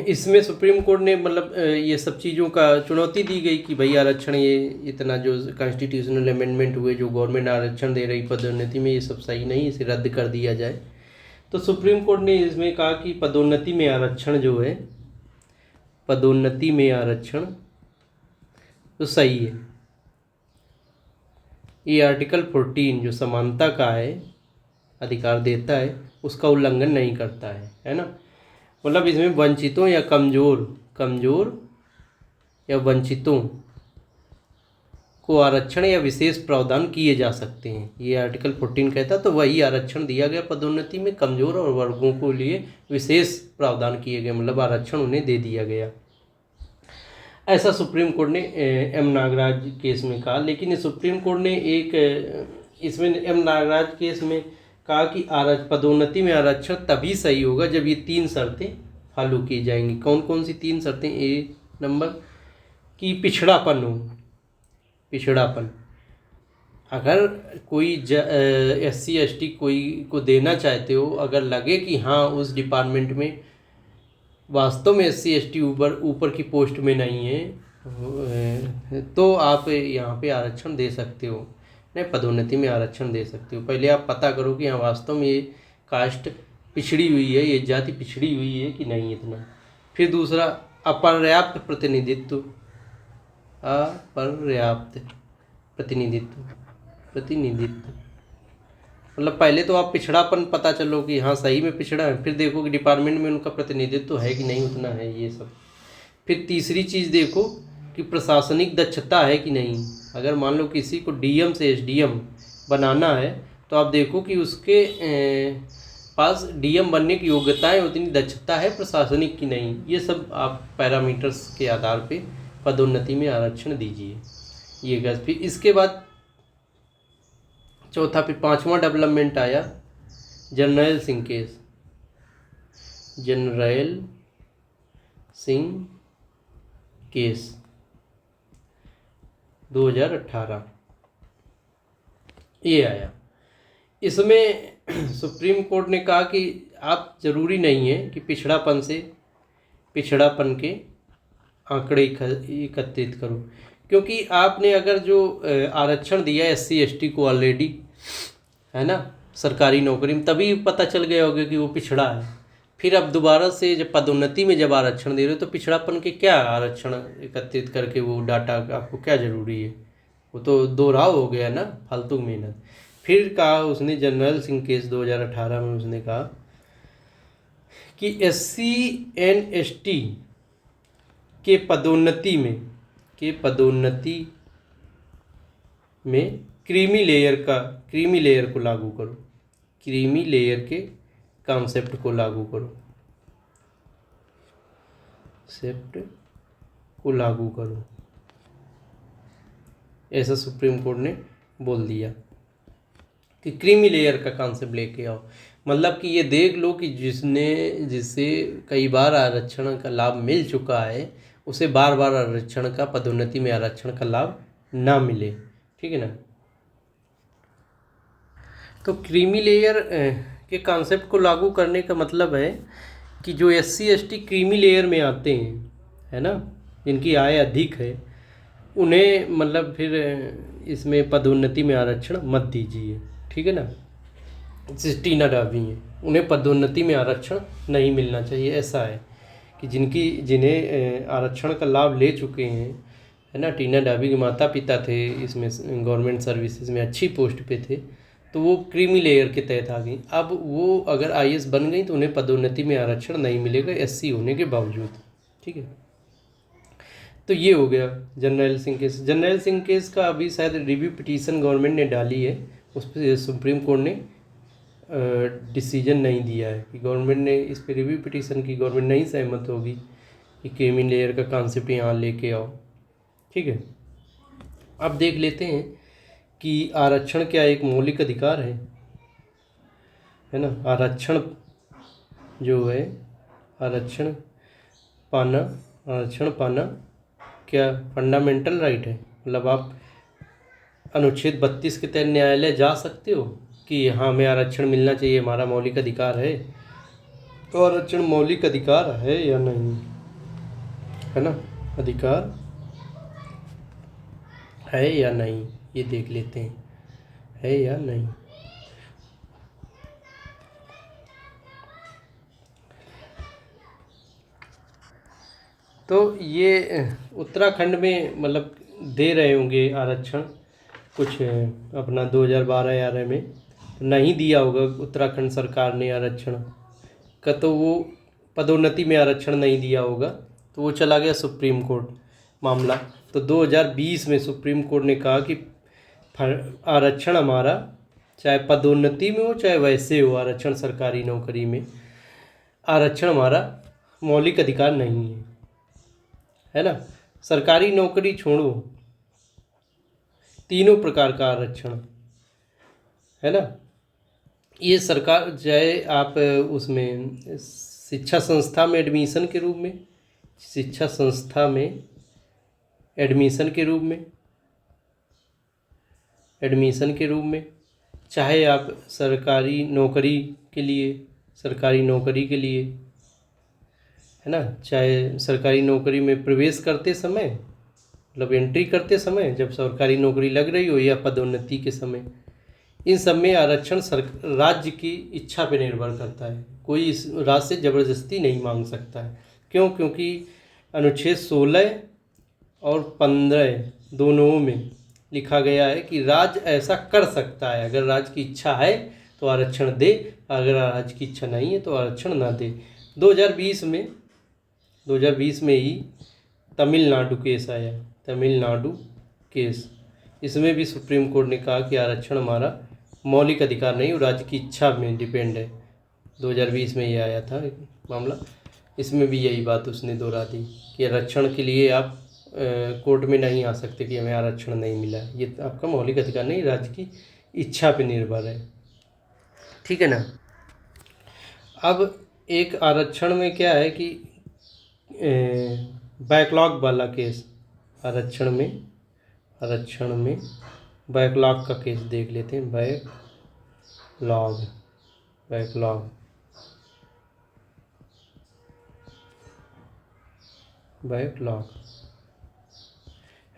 इसमें सुप्रीम कोर्ट ने मतलब ये सब चीज़ों का चुनौती दी गई कि भाई आरक्षण, ये इतना जो कॉन्स्टिट्यूशनल अमेंडमेंट हुए, जो गवर्नमेंट आरक्षण दे रही पदोन्नति में, ये सब सही नहीं, इसे रद्द कर दिया जाए। तो सुप्रीम कोर्ट ने इसमें कहा कि पदोन्नति में आरक्षण जो है, पदोन्नति में आरक्षण तो सही है, ये आर्टिकल 14 जो समानता का है, अधिकार देता है, उसका उल्लंघन नहीं करता है ना। मतलब इसमें वंचितों या कमज़ोर या वंचितों को आरक्षण या विशेष प्रावधान किए जा सकते हैं, ये आर्टिकल 14 कहता। तो वही आरक्षण दिया गया पदोन्नति में, कमज़ोर और वर्गों को लिए विशेष प्रावधान किए गए, मतलब आरक्षण उन्हें दे दिया गया, ऐसा सुप्रीम कोर्ट ने M नागराज केस में कहा। लेकिन सुप्रीम कोर्ट ने इसमें M नागराज केस में कहा कि पदोन्नति में आरक्षण तभी सही होगा जब ये 3 शर्तें फॉलो की जाएंगी। कौन कौन सी 3 शर्तें? ए नंबर कि पिछड़ापन हो, पिछड़ापन। अगर कोई SC ST कोई को देना चाहते हो, अगर लगे कि हाँ उस डिपार्टमेंट में वास्तव में SC ST ऊपर की पोस्ट में नहीं है, तो आप यहाँ पे आरक्षण दे सकते हो, नहीं पदोन्नति में आरक्षण दे सकते हो। पहले आप पता करो कि हाँ वास्तव में ये कास्ट पिछड़ी हुई है, ये जाति पिछड़ी हुई है कि नहीं इतना। फिर दूसरा अपर्याप्त प्रतिनिधित्व, अपर्याप्त प्रतिनिधित्व मतलब पहले तो आप पिछड़ापन पता चलो कि हाँ सही में पिछड़ा है, फिर देखो कि डिपार्टमेंट में उनका प्रतिनिधित्व है कि नहीं उतना है, ये सब। फिर तीसरी चीज़ देखो कि प्रशासनिक दक्षता है कि नहीं। अगर मान लो किसी को DM से SDM बनाना है, तो आप देखो कि उसके पास DM बनने की योग्यताएं, उतनी दक्षता है प्रशासनिक की नहीं। ये सब आप पैरामीटर्स के आधार पे पदोन्नति में आरक्षण दीजिए। ये गैस। फिर इसके बाद चौथा, फिर 5वां डेवलपमेंट आया जर्नैल सिंह केस। जर्नैल सिंह केस 2018 ये आया। इसमें सुप्रीम कोर्ट ने कहा कि आप ज़रूरी नहीं है कि पिछड़ापन के आंकड़े एकत्रित करो, क्योंकि आपने अगर जो आरक्षण दिया SC ST को ऑलरेडी, है ना, सरकारी नौकरी में, तभी पता चल गया होगा कि वो पिछड़ा है। फिर अब दोबारा से जब पदोन्नति में जब आरक्षण दे रहे हो, तो पिछड़ापन के क्या आरक्षण एकत्रित करके वो डाटा आपको क्या ज़रूरी है? वो तो दोहराव हो गया ना, फालतू मेहनत। फिर कहा उसने, जर्नैल सिंह केस 2018 में उसने कहा कि SC and ST के पदोन्नति में क्रीमी लेयर को लागू करो, क्रीमी लेयर के कॉन्सेप्ट को लागू करो, ऐसा सुप्रीम कोर्ट ने बोल दिया कि क्रीमी लेयर का कॉन्सेप्ट लेके आओ। मतलब कि ये देख लो कि जिसे कई बार आरक्षण का लाभ मिल चुका है, उसे बार बार आरक्षण का, पदोन्नति में आरक्षण का लाभ ना मिले। ठीक है ना। तो क्रीमी लेयर के कॉन्सेप्ट को लागू करने का मतलब है कि जो SC ST क्रीमी लेयर में आते हैं, है ना, जिनकी आय अधिक है, उन्हें मतलब फिर इसमें पदोन्नति में आरक्षण मत दीजिए। ठीक है ना। टीना डाबी हैं, उन्हें पदोन्नति में आरक्षण नहीं मिलना चाहिए। ऐसा है कि जिन्हें आरक्षण का लाभ ले चुके हैं, है ना, टीना डाबी के माता पिता थे इसमें गवर्नमेंट सर्विसेज में अच्छी पोस्ट पे थे, तो वो क्रीमी लेयर के तहत आ गई। अब वो अगर IAS बन गई तो उन्हें पदोन्नति में आरक्षण नहीं मिलेगा SC होने के बावजूद। ठीक है। तो ये हो गया जर्नैल सिंह केस। जर्नैल सिंह केस का अभी शायद रिव्यू पिटीशन गवर्नमेंट ने डाली है, उस पर सुप्रीम कोर्ट ने डिसीजन नहीं दिया है कि गवर्नमेंट ने इस पर रिव्यू पिटीशन की, गवर्नमेंट नहीं सहमत होगी कि क्रीमी लेयर का कॉन्सेप्ट यहाँ लेके आओ। ठीक है। अब देख लेते हैं कि आरक्षण क्या एक मौलिक अधिकार है ना। आरक्षण जो है, आरक्षण पाना क्या फंडामेंटल राइट है? मतलब आप अनुच्छेद 32 के तहत न्यायालय जा सकते हो कि हाँ हमें आरक्षण मिलना चाहिए, हमारा मौलिक अधिकार है। तो आरक्षण मौलिक अधिकार है या नहीं, है ना, अधिकार है या नहीं, ये देख लेते हैं, है या नहीं। तो ये उत्तराखंड में मतलब दे रहे होंगे आरक्षण कुछ अपना 2012-11 में, नहीं दिया होगा उत्तराखंड सरकार ने आरक्षण का, तो वो पदोन्नति में आरक्षण नहीं दिया होगा, तो वो चला गया सुप्रीम कोर्ट मामला। तो 2020 में सुप्रीम कोर्ट ने कहा कि आरक्षण हमारा चाहे पदोन्नति में हो चाहे वैसे हो, आरक्षण सरकारी नौकरी में आरक्षण हमारा मौलिक अधिकार नहीं है ना। सरकारी नौकरी छोड़ो, तीनों प्रकार का आरक्षण, है ना, ये सरकार चाहे आप उसमें शिक्षा संस्था में एडमिशन के रूप में, शिक्षा संस्था में एडमिशन के रूप में, एडमिशन के रूप में, चाहे आप सरकारी नौकरी के लिए, सरकारी नौकरी के लिए, है ना, चाहे सरकारी नौकरी में प्रवेश करते समय, मतलब एंट्री करते समय जब सरकारी नौकरी लग रही हो, या पदोन्नति के समय, इन सब में आरक्षण राज्य की इच्छा पर निर्भर करता है। कोई इस राज्य से ज़बरदस्ती नहीं मांग सकता है। क्यों? क्योंकि अनुच्छेद 16 और 15 दोनों में लिखा गया है कि राज्य ऐसा कर सकता है। अगर राज्य की इच्छा है तो आरक्षण दे, अगर राज्य की इच्छा नहीं है तो आरक्षण ना दे। 2020 में ही तमिलनाडु केस आया, तमिलनाडु केस। इसमें भी सुप्रीम कोर्ट ने कहा कि आरक्षण हमारा मौलिक अधिकार नहीं, और राज्य की इच्छा में डिपेंड है। 2020 में ये आया था मामला। इसमें भी यही बात उसने दोहरा दी कि आरक्षण के लिए आप कोर्ट में नहीं आ सकते कि हमें आरक्षण नहीं मिला, ये आपका मौलिक अधिकार नहीं, राज्य की इच्छा पे निर्भर है। ठीक है ना। अब एक आरक्षण में क्या है कि बैकलॉग वाला केस, आरक्षण में बैकलॉग का केस देख लेते हैं। बैकलॉग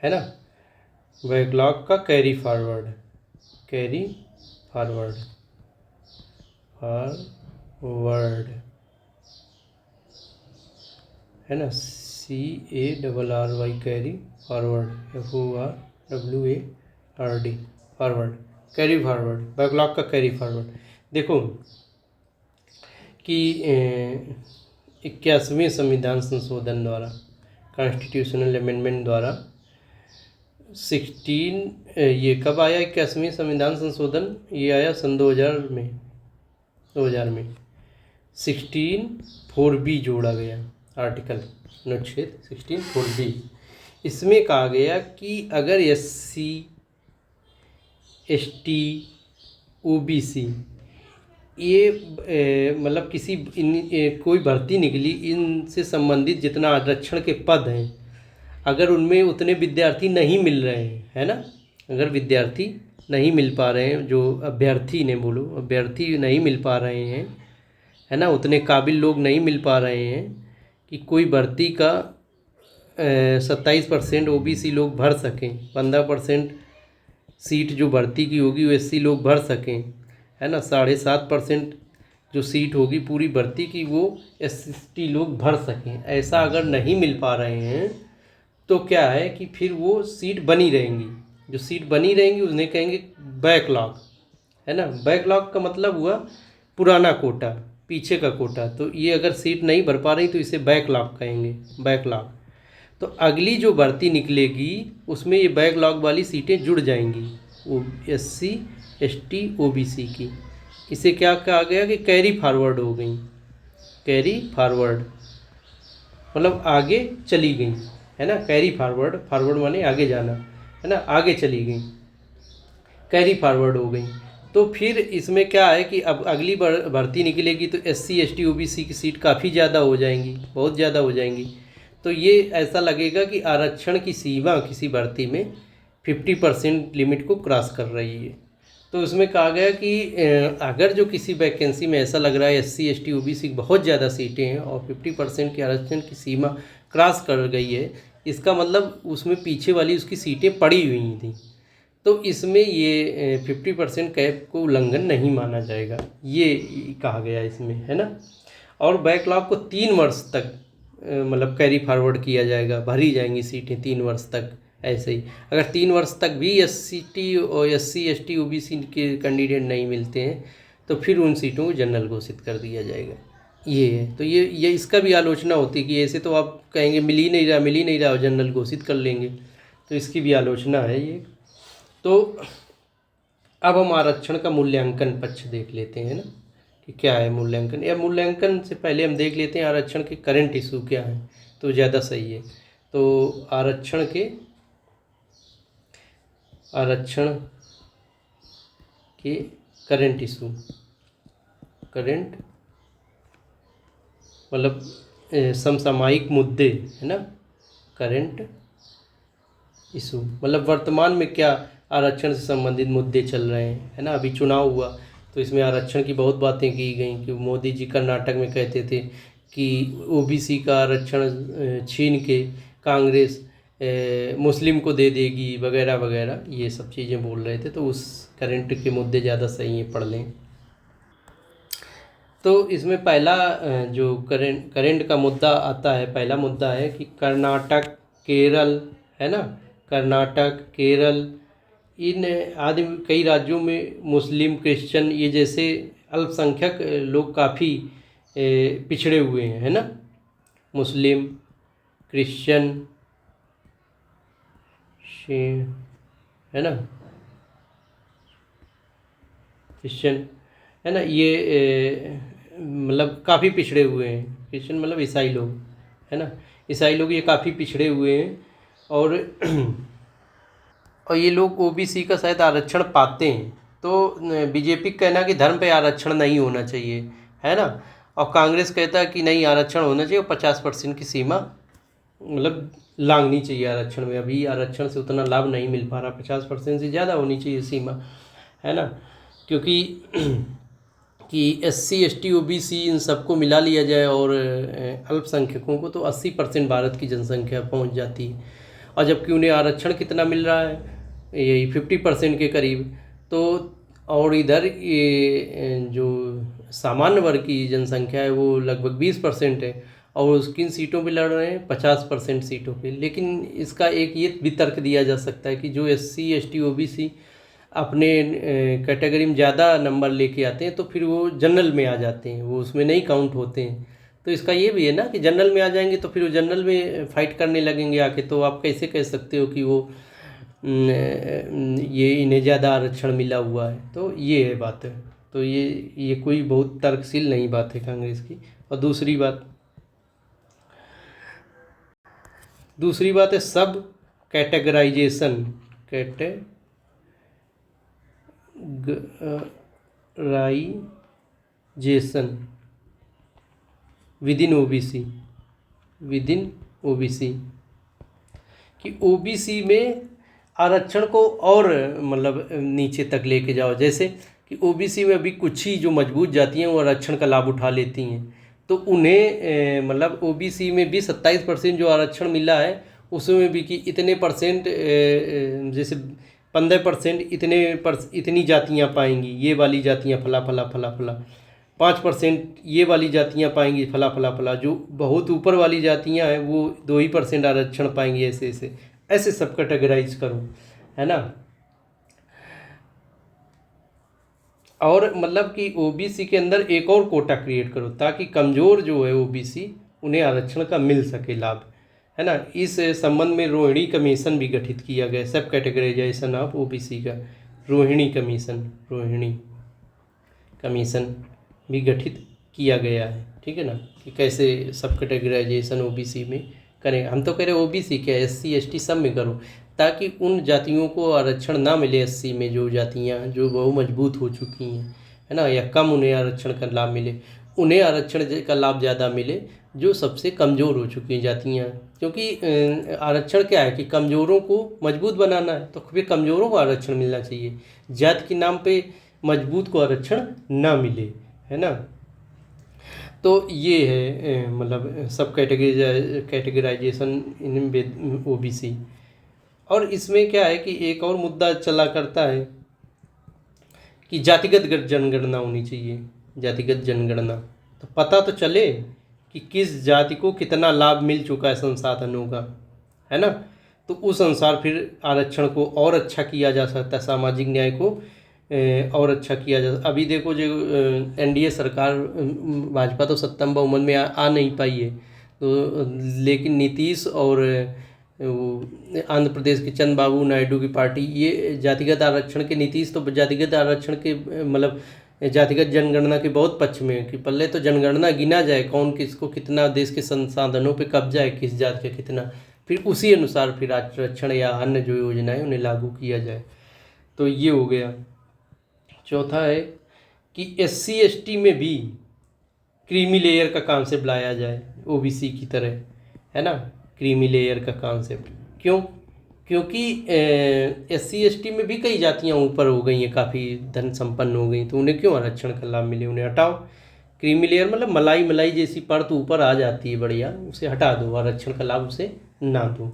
है ना। बैकलॉग का कैरी फॉरवर्ड है ना, CARRY carry forward, FORWARD carry forward, backlog का कैरी फॉरवर्ड। देखो कि 81वें संविधान संशोधन द्वारा, कॉन्स्टिट्यूशनल अमेंडमेंट द्वारा 16 ये कब आया 81वें संविधान संशोधन? ये आया सन 2000 में 16(4)B जोड़ा गया आर्टिकल, अनुच्छेद 16(4)B। इसमें कहा गया कि अगर SC ST OBC ये मतलब किसी कोई भर्ती निकली, इनसे संबंधित जितना आरक्षण के पद हैं, अगर उनमें उतने विद्यार्थी नहीं मिल रहे हैं, है ना, अगर विद्यार्थी नहीं मिल पा रहे हैं, जो अभ्यर्थी नहीं मिल पा रहे हैं, है ना, उतने काबिल लोग नहीं मिल पा रहे हैं कि कोई भर्ती का 27% OBC लोग भर सकें, 15% सीट जो भर्ती की होगी वो SC लोग भर सकें, है ना, 7.5% जो सीट होगी पूरी भर्ती की वो ST लोग भर सकें। ऐसा अगर नहीं मिल पा रहे हैं तो क्या है कि फिर वो सीट बनी रहेंगी, जो सीट बनी रहेंगी उन्हें कहेंगे बैकलॉग, है ना। बैकलॉग का मतलब हुआ पुराना कोटा, पीछे का कोटा। तो ये अगर सीट नहीं भर पा रही तो इसे बैकलॉग कहेंगे, बैकलॉग। तो अगली जो भर्ती निकलेगी उसमें ये बैकलॉग वाली सीटें जुड़ जाएंगी, वो SC ST OBC की। इसे क्या कहा गया कि कैरी फॉरवर्ड हो गई, कैरी फॉरवर्ड मतलब आगे चली गई, है ना। कैरी फॉरवर्ड माने आगे जाना, है ना, आगे चली गई, कैरी फॉरवर्ड हो गई। तो फिर इसमें क्या है कि अब अगली भर्ती निकलेगी तो SC ST OBC की सीट काफ़ी ज़्यादा हो जाएंगी, बहुत ज़्यादा हो जाएंगी। तो ये ऐसा लगेगा कि आरक्षण की सीमा किसी भर्ती में 50% लिमिट को क्रॉस कर रही है। तो उसमें कहा गया कि अगर जो किसी वैकेंसी में ऐसा लग रहा है SC ST OBC बहुत ज़्यादा सीटें हैं और 50% की आरक्षण की सीमा क्रॉस कर गई है, इसका मतलब उसमें पीछे वाली उसकी सीटें पड़ी हुई थी, तो इसमें ये 50% कैप को उल्लंघन नहीं माना जाएगा, ये कहा गया इसमें, है ना। और बैकलॉग को 3 वर्ष तक मतलब कैरी फॉरवर्ड किया जाएगा, भरी जाएंगी सीटें 3 वर्ष तक। ऐसे ही अगर 3 वर्ष तक भी SC ST OBC के कैंडिडेट नहीं मिलते हैं तो फिर उन सीटों को जनरल घोषित कर दिया जाएगा। ये है। तो ये इसका भी आलोचना होती है कि ऐसे तो आप कहेंगे मिल ही नहीं रहा, जनरल घोषित कर लेंगे, तो इसकी भी आलोचना है ये। तो अब हम आरक्षण का मूल्यांकन पक्ष देख लेते हैं ना, कि क्या है मूल्यांकन। या मूल्यांकन से पहले हम देख लेते हैं आरक्षण के करंट इशू क्या है, तो ज़्यादा सही है। तो आरक्षण के करंट मतलब समसामयिक मुद्दे, है ना, करेंट इशू, मतलब वर्तमान में क्या आरक्षण से संबंधित मुद्दे चल रहे हैं, है ना। अभी चुनाव हुआ तो इसमें आरक्षण की बहुत बातें की गई कि मोदी जी कर्नाटक में कहते थे कि ओबीसी का आरक्षण छीन के कांग्रेस मुस्लिम को दे देगी वगैरह वगैरह, ये सब चीज़ें बोल रहे थे। तो उस करंट के मुद्दे ज़्यादा सही हैं, पढ़ लें। तो इसमें पहला जो करंट का मुद्दा आता है, पहला मुद्दा है कि कर्नाटक, केरल, है ना, कर्नाटक, केरल, इन आदि कई राज्यों में मुस्लिम, क्रिश्चियन, ये जैसे अल्पसंख्यक लोग काफ़ी पिछड़े हुए हैं, है ना। मुस्लिम, क्रिश्चियन, है ना, क्रिश्चियन, है ना, ये मतलब काफ़ी पिछड़े हुए हैं। क्रिश्चियन मतलब ईसाई लोग, है ना, ईसाई लोग ये काफ़ी पिछड़े हुए हैं। और और ये लोग ओबीसी का शायद आरक्षण पाते हैं। तो बीजेपी का कहना कि धर्म पे आरक्षण नहीं होना चाहिए, है ना, और कांग्रेस कहता है कि नहीं, आरक्षण होना चाहिए और 50% की सीमा मतलब लांघनी चाहिए आरक्षण में। अभी आरक्षण से उतना लाभ नहीं मिल पा रहा, 50% से ज़्यादा होनी चाहिए सीमा, है ना, क्योंकि कि SC ST OBC इन सबको मिला लिया जाए और अल्पसंख्यकों को तो 80% भारत की जनसंख्या पहुंच जाती है। और जबकि उन्हें आरक्षण कितना मिल रहा है, यही 50% के करीब। तो और इधर ये जो सामान्य वर्ग की जनसंख्या है वो लगभग 20% है, और उस किन सीटों पे लड़ रहे हैं, 50% सीटों पे। लेकिन इसका एक ये भी तर्क दिया जा सकता है कि जो SC ST OBC अपने कैटेगरी में ज़्यादा नंबर लेके आते हैं तो फिर वो जनरल में आ जाते हैं, वो उसमें नहीं काउंट होते हैं। तो इसका ये भी है ना कि जनरल में आ जाएंगे तो फिर वो जनरल में फाइट करने लगेंगे आके। तो आप कैसे कह सकते हो कि वो ये इन्हें ज़्यादा आरक्षण मिला हुआ है। तो ये है बात है। तो ये कोई बहुत तर्कशील नहीं बात है कांग्रेस की। और दूसरी बात है सब कैटेगराइजेशन, कैटेगराइजेशन विदिन ओबीसी कि ओबीसी में आरक्षण को और मतलब नीचे तक लेके जाओ। जैसे कि ओबीसी में अभी कुछ ही जो मजबूत जातियाँ हैं वो आरक्षण का लाभ उठा लेती हैं, तो उन्हें मतलब ओबीसी में भी 27% जो आरक्षण मिला है उसमें भी कि इतने परसेंट, जैसे 15% इतनी जातियाँ पाएंगी, ये वाली जातियाँ फला फला फला फला, 5% ये वाली जातियाँ पाएंगी फला फला फला, जो बहुत ऊपर वाली जातियाँ हैं वो 2% आरक्षण पाएंगी। ऐसे सब कैटेगराइज करो, है ना। और मतलब कि ओबीसी के अंदर एक और कोटा क्रिएट करो ताकि कमज़ोर जो है ओबीसी उन्हें आरक्षण का मिल सके लाभ, है ना। इस संबंध में रोहिणी कमीशन भी गठित किया गया, सब कैटेगराइजेशन ऑफ ओबीसी का रोहिणी कमीशन भी गठित किया गया है, ठीक है ना, कि कैसे सब कैटेगराइजेशन ओबीसी में करें। हम तो कह रहे ओबीसी क्या, SC ST सब में करो ताकि उन जातियों को आरक्षण ना मिले, SC में जो जातियाँ जो बहु मजबूत हो चुकी हैं, है ना, या कम उन्हें आरक्षण का लाभ मिले, उन्हें आरक्षण का लाभ ज़्यादा मिले जो सबसे कमज़ोर हो चुकी हैं जातियाँ। क्योंकि आरक्षण क्या है कि कमज़ोरों को मजबूत बनाना है, तो फिर कमज़ोरों को आरक्षण मिलना चाहिए, जाति के नाम पे मजबूत को आरक्षण ना मिले, है ना। तो ये है मतलब सब कैटेगराइजेशन इन ओबीसी। और इसमें क्या है कि एक और मुद्दा चला करता है कि जातिगत जनगणना होनी चाहिए, जातिगत जनगणना, तो पता तो चले कि किस जाति को कितना लाभ मिल चुका है संसाधनों का, है ना। तो उस अनुसार फिर आरक्षण को और अच्छा किया जा सकता है, सामाजिक न्याय को और अच्छा किया जा। अभी देखो जो NDA सरकार, भाजपा तो सत्ता में बहुमत में आ नहीं पाई है, तो लेकिन नीतीश और वो आंध्र प्रदेश के चंद्रबाबू नायडू की पार्टी ये जातिगत आरक्षण के, नीतीश तो जातिगत आरक्षण के मतलब जातिगत जनगणना के बहुत पक्ष में है कि पहले तो जनगणना गिना जाए कौन किसको कितना देश के संसाधनों पे कब्जा है, किस जाति का कितना, फिर उसी अनुसार फिर आरक्षण या अन्य जो योजनाएं उन्हें लागू किया जाए। तो ये हो गया। चौथा है कि SC ST में भी क्रीमी लेयर का कॉन्सेप्ट लाया जाए ओबीसी की तरह, है ना, क्रीमी लेयर का कॉन्सेप्ट। क्यों? क्योंकि SC ST में भी कई जातियां ऊपर हो गई हैं, काफ़ी धन संपन्न हो गई, तो उन्हें क्यों आरक्षण का लाभ मिले? उन्हें हटाओ। क्रीमी लेयर मतलब मलाई मलाई जैसी परत ऊपर आ जाती है बढ़िया, उसे हटा दो, आरक्षण का लाभ उसे ना दो।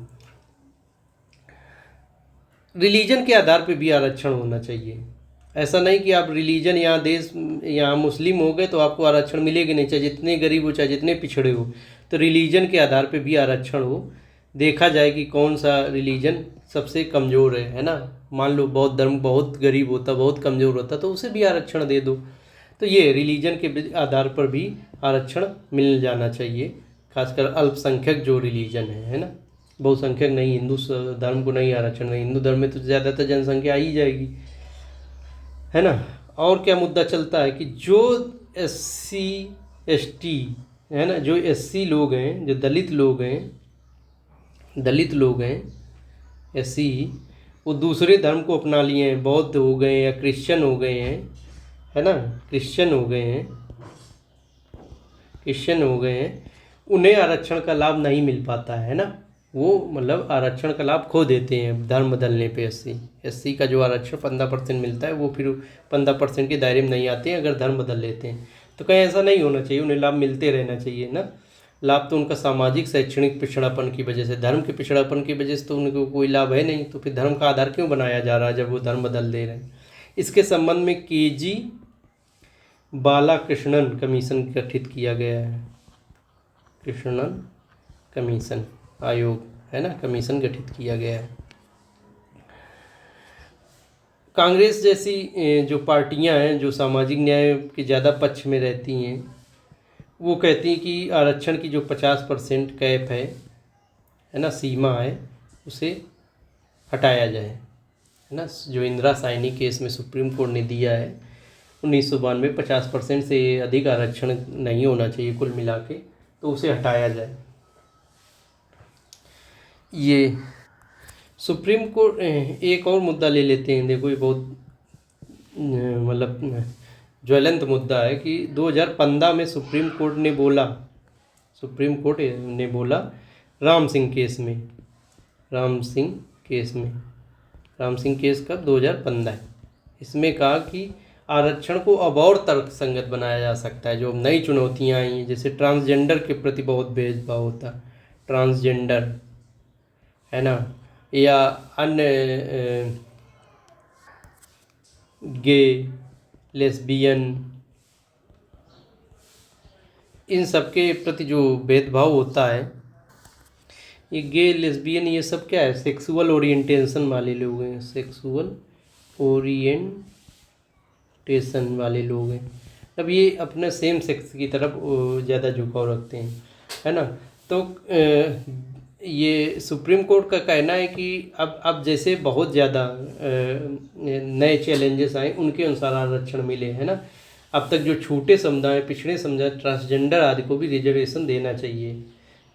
रिलीजन के आधार पे भी आरक्षण होना चाहिए। ऐसा नहीं कि आप रिलीजन यहाँ देश यहाँ मुस्लिम हो गए तो आपको आरक्षण मिलेगी नहीं, चाहे जितने गरीब हो चाहे जितने पिछड़े हो, तो रिलीजन के आधार पे भी आरक्षण हो। देखा जाए कि कौन सा रिलीजन सबसे कमज़ोर है ना। मान लो बौद्ध धर्म बहुत गरीब होता, बहुत कमज़ोर होता, तो उसे भी आरक्षण दे दो। तो ये रिलीजन के आधार पर भी आरक्षण मिल जाना चाहिए, खासकर अल्पसंख्यक जो रिलीजन है ना। बहुसंख्यक नहीं, हिंदू धर्म को नहीं आरक्षण नहीं, हिंदू धर्म में तो ज़्यादातर जनसंख्या आ ही जाएगी, है ना। और क्या मुद्दा चलता है कि जो SC ST है ना, जो SC लोग हैं, जो दलित लोग हैं SC, वो दूसरे धर्म को अपना लिए हैं, बौद्ध हो गए या क्रिश्चियन हो गए हैं, है ना, क्रिश्चियन हो गए हैं, उन्हें आरक्षण का लाभ नहीं मिल पाता है ना। वो मतलब आरक्षण का लाभ खो देते हैं धर्म बदलने पे। SC का जो आरक्षण 15% मिलता है वो फिर 15% के दायरे में नहीं आते हैं अगर धर्म बदल लेते हैं। तो कहीं ऐसा नहीं होना चाहिए, उन्हें लाभ मिलते रहना चाहिए ना। लाभ तो उनका सामाजिक शैक्षणिक पिछड़ापन की वजह से, धर्म के पिछड़ापन की वजह से तो उनको कोई लाभ है नहीं, तो फिर धर्म का आधार क्यों बनाया जा रहा है जब वो धर्म बदल दे रहे हैं। इसके संबंध में KG बालाकृष्णन कमीशन गठित किया गया है, कृष्णन कमीशन आयोग है ना, कमीशन गठित किया गया है। कांग्रेस जैसी जो पार्टियां हैं जो सामाजिक न्याय के ज़्यादा पक्ष में रहती हैं, वो कहती हैं कि आरक्षण की जो 50% कैप है ना, सीमा है, उसे हटाया जाए, है ना। जो इंदिरा साइनी केस में सुप्रीम कोर्ट ने दिया है 1992, 50% से अधिक आरक्षण नहीं होना चाहिए कुल मिला के, तो उसे हटाया जाए। ये सुप्रीम कोर्ट एक और मुद्दा ले लेते हैं, देखो ये बहुत मतलब ज्वलंत मुद्दा है कि 2015 में सुप्रीम कोर्ट ने बोला राम सिंह केस कब? 2015। इसमें कहा कि आरक्षण को अब और तर्कसंगत बनाया जा सकता है। जो नई चुनौतियां आई हैं, जैसे ट्रांसजेंडर के प्रति बहुत भेदभाव होता, ट्रांसजेंडर है ना, या अन्य गे, लेस्बियन, इन सब के प्रति जो भेदभाव होता है, ये गे लेस्बियन ये सब क्या है? सेक्सुअल ओरिएंटेशन वाले लोग हैं, सेक्सुअल ओरिएंटेशन वाले लोग हैं। अब ये अपने सेम सेक्स की तरफ ज़्यादा झुकाव रखते हैं, है ना। तो ये सुप्रीम कोर्ट का कहना है कि अब जैसे बहुत ज़्यादा नए चैलेंजेस आए, उनके अनुसार आरक्षण मिले, है ना। अब तक जो छोटे समुदाय, पिछड़े समुदाय, ट्रांसजेंडर आदि को भी रिजर्वेशन देना चाहिए,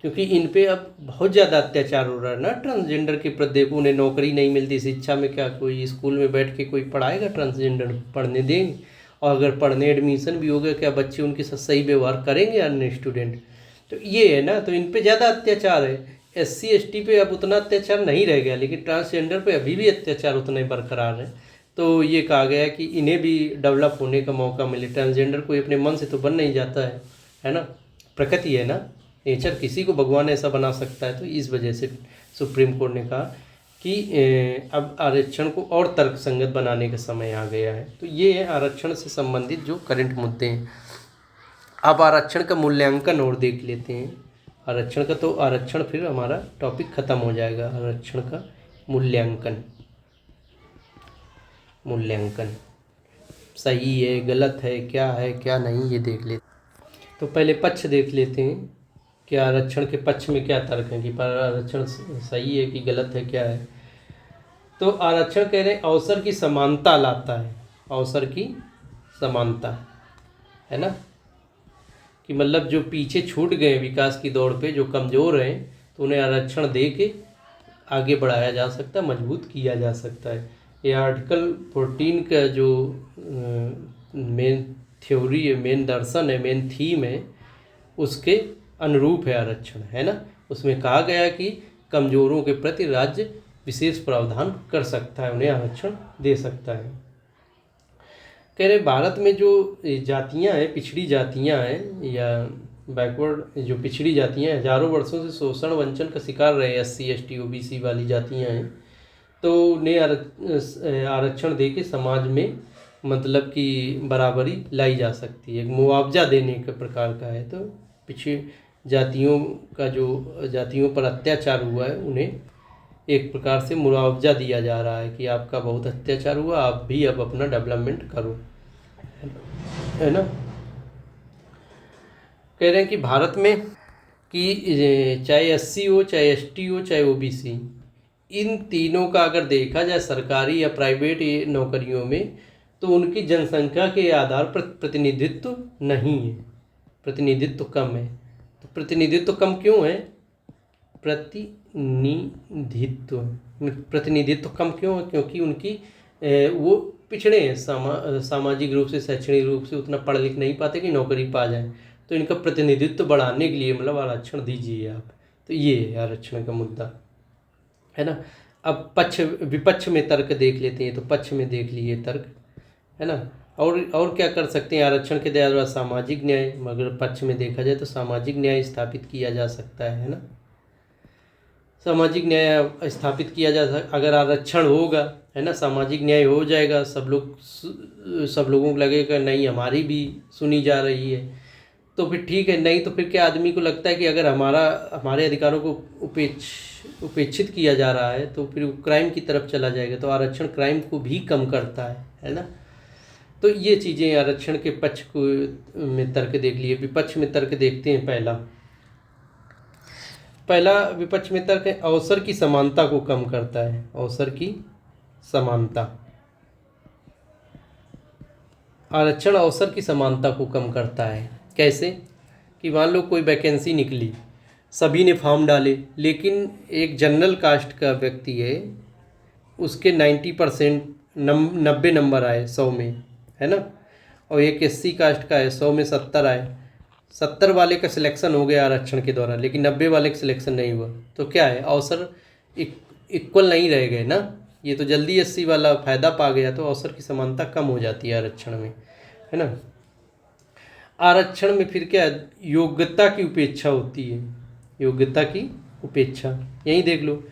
क्योंकि इन पे अब बहुत ज़्यादा अत्याचार हो रहा है ना ट्रांसजेंडर के प्रति। देखो उन्हें नौकरी नहीं मिलती, शिक्षा में क्या कोई स्कूल में बैठ के कोई पढ़ाएगा ट्रांसजेंडर? पढ़ने देंगे? और अगर पढ़ने एडमिशन भी हो गया, क्या बच्चे उनके साथ सही व्यवहार करेंगे अन्य स्टूडेंट? तो ये है ना, तो इन पे ज़्यादा अत्याचार है। SC ST पे अब उतना अत्याचार नहीं रह गया, लेकिन ट्रांसजेंडर पे अभी भी अत्याचार उतने बरकरार है। तो ये कहा गया कि इन्हें भी डेवलप होने का मौका मिले। ट्रांसजेंडर कोई अपने मन से तो बन नहीं जाता है ना, प्रकृति है ना, नेचर, किसी को भगवान ऐसा बना सकता है। तो इस वजह से सुप्रीम कोर्ट ने कहा कि अब आरक्षण को और तर्कसंगत बनाने का समय आ गया है। तो ये है आरक्षण से संबंधित जो करंट मुद्दे हैं। अब आरक्षण का मूल्यांकन और देख लेते हैं। आरक्षण का तो आरक्षण फिर हमारा टॉपिक ख़त्म हो जाएगा। आरक्षण का मूल्यांकन सही है, गलत है, क्या नहीं, ये देख लेते। तो पहले पक्ष देख लेते हैं कि आरक्षण के पक्ष में क्या तर्क है कि पर आरक्षण सही है कि गलत है, क्या है। तो आरक्षण कह रहे हैं अवसर की समानता लाता है, अवसर की समानता, है ना, कि मतलब जो पीछे छूट गए विकास की दौड़ पे, जो कमज़ोर हैं, तो उन्हें आरक्षण दे के आगे बढ़ाया जा सकता है, मजबूत किया जा सकता है। ये आर्टिकल 14 का जो मेन थ्योरी है, मेन दर्शन है, मेन थीम है, उसके अनुरूप है आरक्षण, है ना। उसमें कहा गया कि कमजोरों के प्रति राज्य विशेष प्रावधान कर सकता है, उन्हें आरक्षण दे सकता है। कह रहे भारत में जो जातियां हैं, पिछड़ी जातियां हैं या बैकवर्ड जो पिछड़ी जातियां हजारों वर्षों से शोषण वंचन का शिकार रहे, SC ST OBC वाली जातियां हैं, तो उन्हें आरक्षण दे के समाज में मतलब कि बराबरी लाई जा सकती है। मुआवजा देने के प्रकार का है। तो पिछड़ी जातियों का जो जातियों पर अत्याचार हुआ है उन्हें एक प्रकार से मुआवजा दिया जा रहा है कि आपका बहुत अत्याचार हुआ, आप भी अब अपना डेवलपमेंट करो, है ना। कह रहे हैं कि भारत में कि चाहे SC हो, चाहे ST हो, चाहे OBC, इन तीनों का अगर देखा जाए सरकारी या प्राइवेट नौकरियों में, तो उनकी जनसंख्या के आधार पर प्रतिनिधित्व नहीं है, प्रतिनिधित्व कम है। तो प्रतिनिधित्व कम क्यों है? प्रतिनिधित्व कम क्यों है? क्योंकि उनकी वो पिछड़े हैं, सामाजिक रूप से, शैक्षणिक रूप से उतना पढ़ लिख नहीं पाते कि नौकरी पा जाए। तो इनका प्रतिनिधित्व बढ़ाने के लिए मतलब आरक्षण दीजिए आप। तो ये है आरक्षण का मुद्दा, है ना। अब पक्ष विपक्ष में तर्क देख लेते हैं। तो पक्ष में देख लिए तर्क, है ना। और क्या कर सकते हैं आरक्षण के द्वारा? सामाजिक न्याय, मगर पक्ष में देखा जाए तो सामाजिक न्याय स्थापित किया जा सकता है ना। सामाजिक न्याय स्थापित किया जा सकता, अगर आरक्षण होगा, है ना, सामाजिक न्याय हो जाएगा, सब लोगों को लगेगा नहीं हमारी भी सुनी जा रही है, तो फिर ठीक है। नहीं तो फिर क्या आदमी को लगता है कि अगर हमारे अधिकारों को उपेक्षित किया जा रहा है तो फिर वो क्राइम की तरफ चला जाएगा। तो आरक्षण क्राइम को भी कम करता है ना। तो ये चीज़ें आरक्षण के पक्ष को में तर्क देख लिए। विपक्ष में तर्क देखते हैं। पहला विपक्ष में तर्क है अवसर की समानता को कम करता है। अवसर की समानता, आरक्षण अवसर की समानता को कम करता है। कैसे? कि मान लो कोई वैकेंसी निकली, सभी ने फॉर्म डाले, लेकिन एक जनरल कास्ट का व्यक्ति है, उसके 90% 90 नंबर आए 100 में, है ना। और एक SC कास्ट का है, 100 में 70 आए। 70 वाले का सिलेक्शन हो गया आरक्षण के द्वारा, लेकिन 90 वाले का सिलेक्शन नहीं हुआ। तो क्या है, अवसर इक्वल नहीं रह गए ना। ये तो जल्दी SC वाला फ़ायदा पा गया, तो अवसर की समानता कम हो जाती है आरक्षण में, है ना। आरक्षण में फिर क्या, योग्यता की उपेक्षा होती है। योग्यता की उपेक्षा, यहीं देख लो,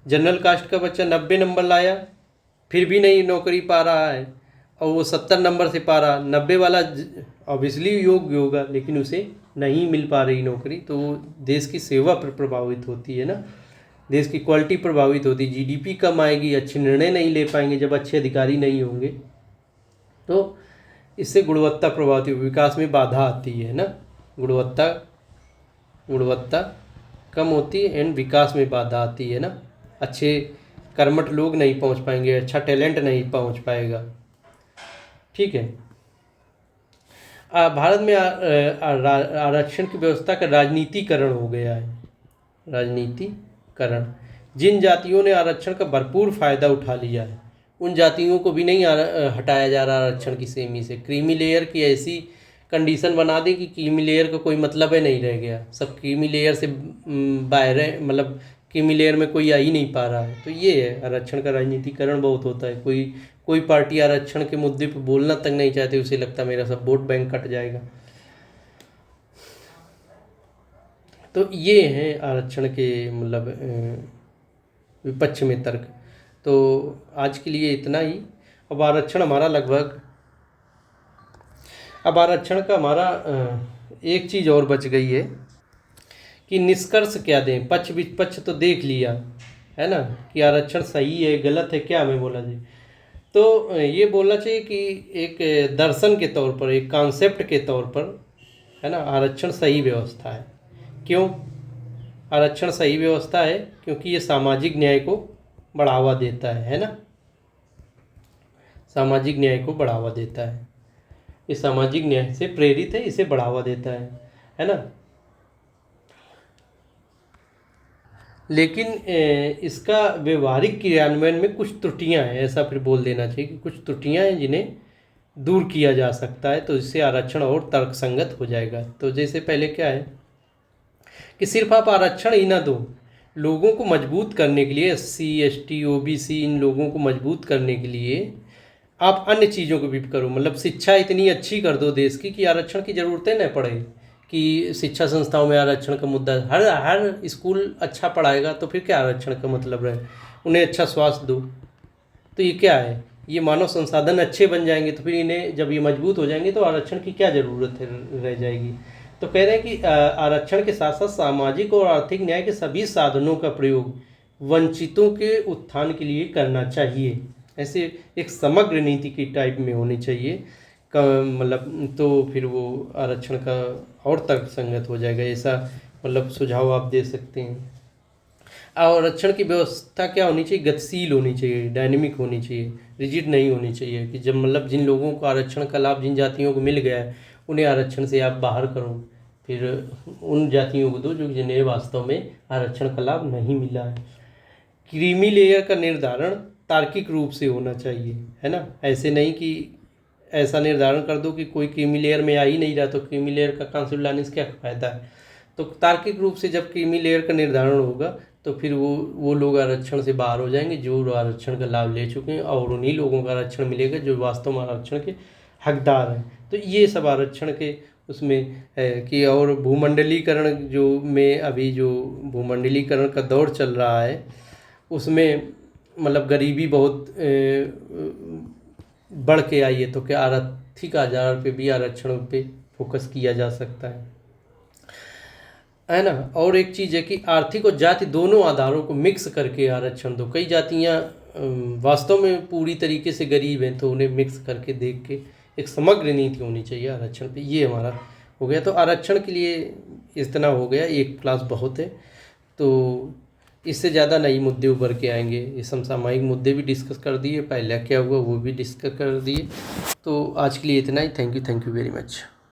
जनरल कास्ट का बच्चा 90 नंबर लाया, फिर भी नहीं नौकरी पा रहा है, और वो 70 नंबर से पा रहा। 90 वाला ऑब्वियसली योग्य होगा, लेकिन उसे नहीं मिल पा रही नौकरी, तो वो देश की सेवा पर प्रभावित होती है ना। देश की क्वालिटी प्रभावित होती है, GDP कम आएगी, अच्छे निर्णय नहीं ले पाएंगे जब अच्छे अधिकारी नहीं होंगे। तो इससे गुणवत्ता प्रभावित, विकास में बाधा आती है ना। गुणवत्ता कम होती है एंड विकास में बाधा आती है ना। अच्छे कर्मठ लोग नहीं पहुंच पाएंगे, अच्छा टैलेंट नहीं पहुंच पाएगा, ठीक है। भारत में आरक्षण की व्यवस्था का राजनीतिकरण हो गया है। राजनीतिकरण, जिन जातियों ने आरक्षण का भरपूर फायदा उठा लिया है, उन जातियों को भी नहीं हटाया जा रहा आरक्षण की सेमी से। क्रीमी लेयर की ऐसी कंडीशन बना दी कि क्रीमी लेयर का कोई मतलब है नहीं रह गया, सब क्रीमी लेयर से बाहर है, मतलब क्रीमी लेयर में कोई आ ही नहीं पा रहा है। तो ये है, आरक्षण का राजनीतिकरण बहुत होता है। कोई पार्टी आरक्षण के मुद्दे पर बोलना तक नहीं चाहती, उसे लगता मेरा सब वोट बैंक कट जाएगा। तो ये है आरक्षण के मतलब विपक्ष में तर्क। तो आज के लिए इतना ही। अब आरक्षण का हमारा एक चीज़ और बच गई है कि निष्कर्ष क्या दें। पक्ष विपक्ष तो देख लिया, है ना, कि आरक्षण सही है गलत है, क्या हमें बोला जाए। तो ये बोलना चाहिए कि एक दर्शन के तौर पर, एक कॉन्सेप्ट के तौर पर, है ना, आरक्षण सही व्यवस्था है। क्यों आरक्षण सही व्यवस्था है? क्योंकि ये सामाजिक न्याय को बढ़ावा देता है ना। सामाजिक न्याय को बढ़ावा देता है, ये सामाजिक न्याय से प्रेरित है, इसे बढ़ावा देता है ना। लेकिन इसका व्यवहारिक क्रियान्वयन में कुछ त्रुटियां हैं, ऐसा फिर बोल देना चाहिए कि कुछ त्रुटियां हैं जिन्हें दूर किया जा सकता है, तो इससे आरक्षण और तर्कसंगत हो जाएगा। तो जैसे पहले क्या है कि सिर्फ आप आरक्षण ही ना दो, लोगों को मजबूत करने के लिए SC ST OBC इन लोगों को मजबूत करने के लिए आप अन्य चीज़ों को भी करो। मतलब शिक्षा इतनी अच्छी कर दो देश की कि आरक्षण की ज़रूरतें न पड़े, कि शिक्षा संस्थाओं में आरक्षण का मुद्दा, हर हर स्कूल अच्छा पढ़ाएगा तो फिर क्या आरक्षण का मतलब रहे। उन्हें अच्छा स्वास्थ्य दो, तो ये क्या है, ये मानव संसाधन अच्छे बन जाएंगे, तो फिर इन्हें जब ये मजबूत हो जाएंगे तो आरक्षण की क्या ज़रूरत है रह जाएगी। तो कह रहे हैं कि आरक्षण के साथ साथ सामाजिक और आर्थिक न्याय के सभी साधनों का प्रयोग वंचितों के उत्थान के लिए करना चाहिए। ऐसे एक समग्र नीति की टाइप में होनी चाहिए मतलब, तो फिर वो आरक्षण का और तर्कसंगत हो जाएगा। ऐसा मतलब सुझाव आप दे सकते हैं। आरक्षण की व्यवस्था क्या होनी चाहिए, गतिशील होनी चाहिए, डायनेमिक होनी चाहिए, रिजिड नहीं होनी चाहिए कि जब मतलब जिन लोगों को आरक्षण का लाभ जिन जातियों को मिल गया है उन्हें आरक्षण से आप बाहर करो, फिर उन जातियों को दो जो जिन्हें वास्तव में आरक्षण का लाभ नहीं मिला है। क्रीमी लेयर का निर्धारण तार्किक रूप से होना चाहिए, है ना। ऐसे नहीं कि ऐसा निर्धारण कर दो कि कोई क्रीमी लेयर में आ ही नहीं रहा तो क्रीमी लेयर का कांसेप्ट लाने से क्या फ़ायदा है। तो तार्किक रूप से जब क्रीमी लेयर का निर्धारण होगा तो फिर वो लोग आरक्षण से बाहर हो जाएंगे जो आरक्षण का लाभ ले चुके हैं, और उन्हीं लोगों का आरक्षण मिलेगा जो वास्तव में आरक्षण के हकदार हैं। तो ये सब आरक्षण के उसमें है कि, और भूमंडलीकरण जो में अभी जो भूमंडलीकरण का दौर चल रहा है उसमें मतलब गरीबी बहुत बढ़ के आई है, तो क्या आर्थिक आधार पे भी आरक्षण पे फोकस किया जा सकता है ना। और एक चीज़ है कि आर्थिक और जाति दोनों आधारों को मिक्स करके आरक्षण दो। कई जातियां वास्तव में पूरी तरीके से गरीब हैं तो उन्हें मिक्स करके देख के एक समग्र नीति होनी चाहिए आरक्षण पे। ये हमारा हो गया। तो आरक्षण के लिए इतना हो गया, एक क्लास बहुत है, तो इससे ज़्यादा नई मुद्दे उभर के आएंगे। ये समसामयिक मुद्दे भी डिस्कस कर दिए, पहले क्या हुआ वो भी डिस्कस कर दिए। तो आज के लिए इतना ही। Thank you very much.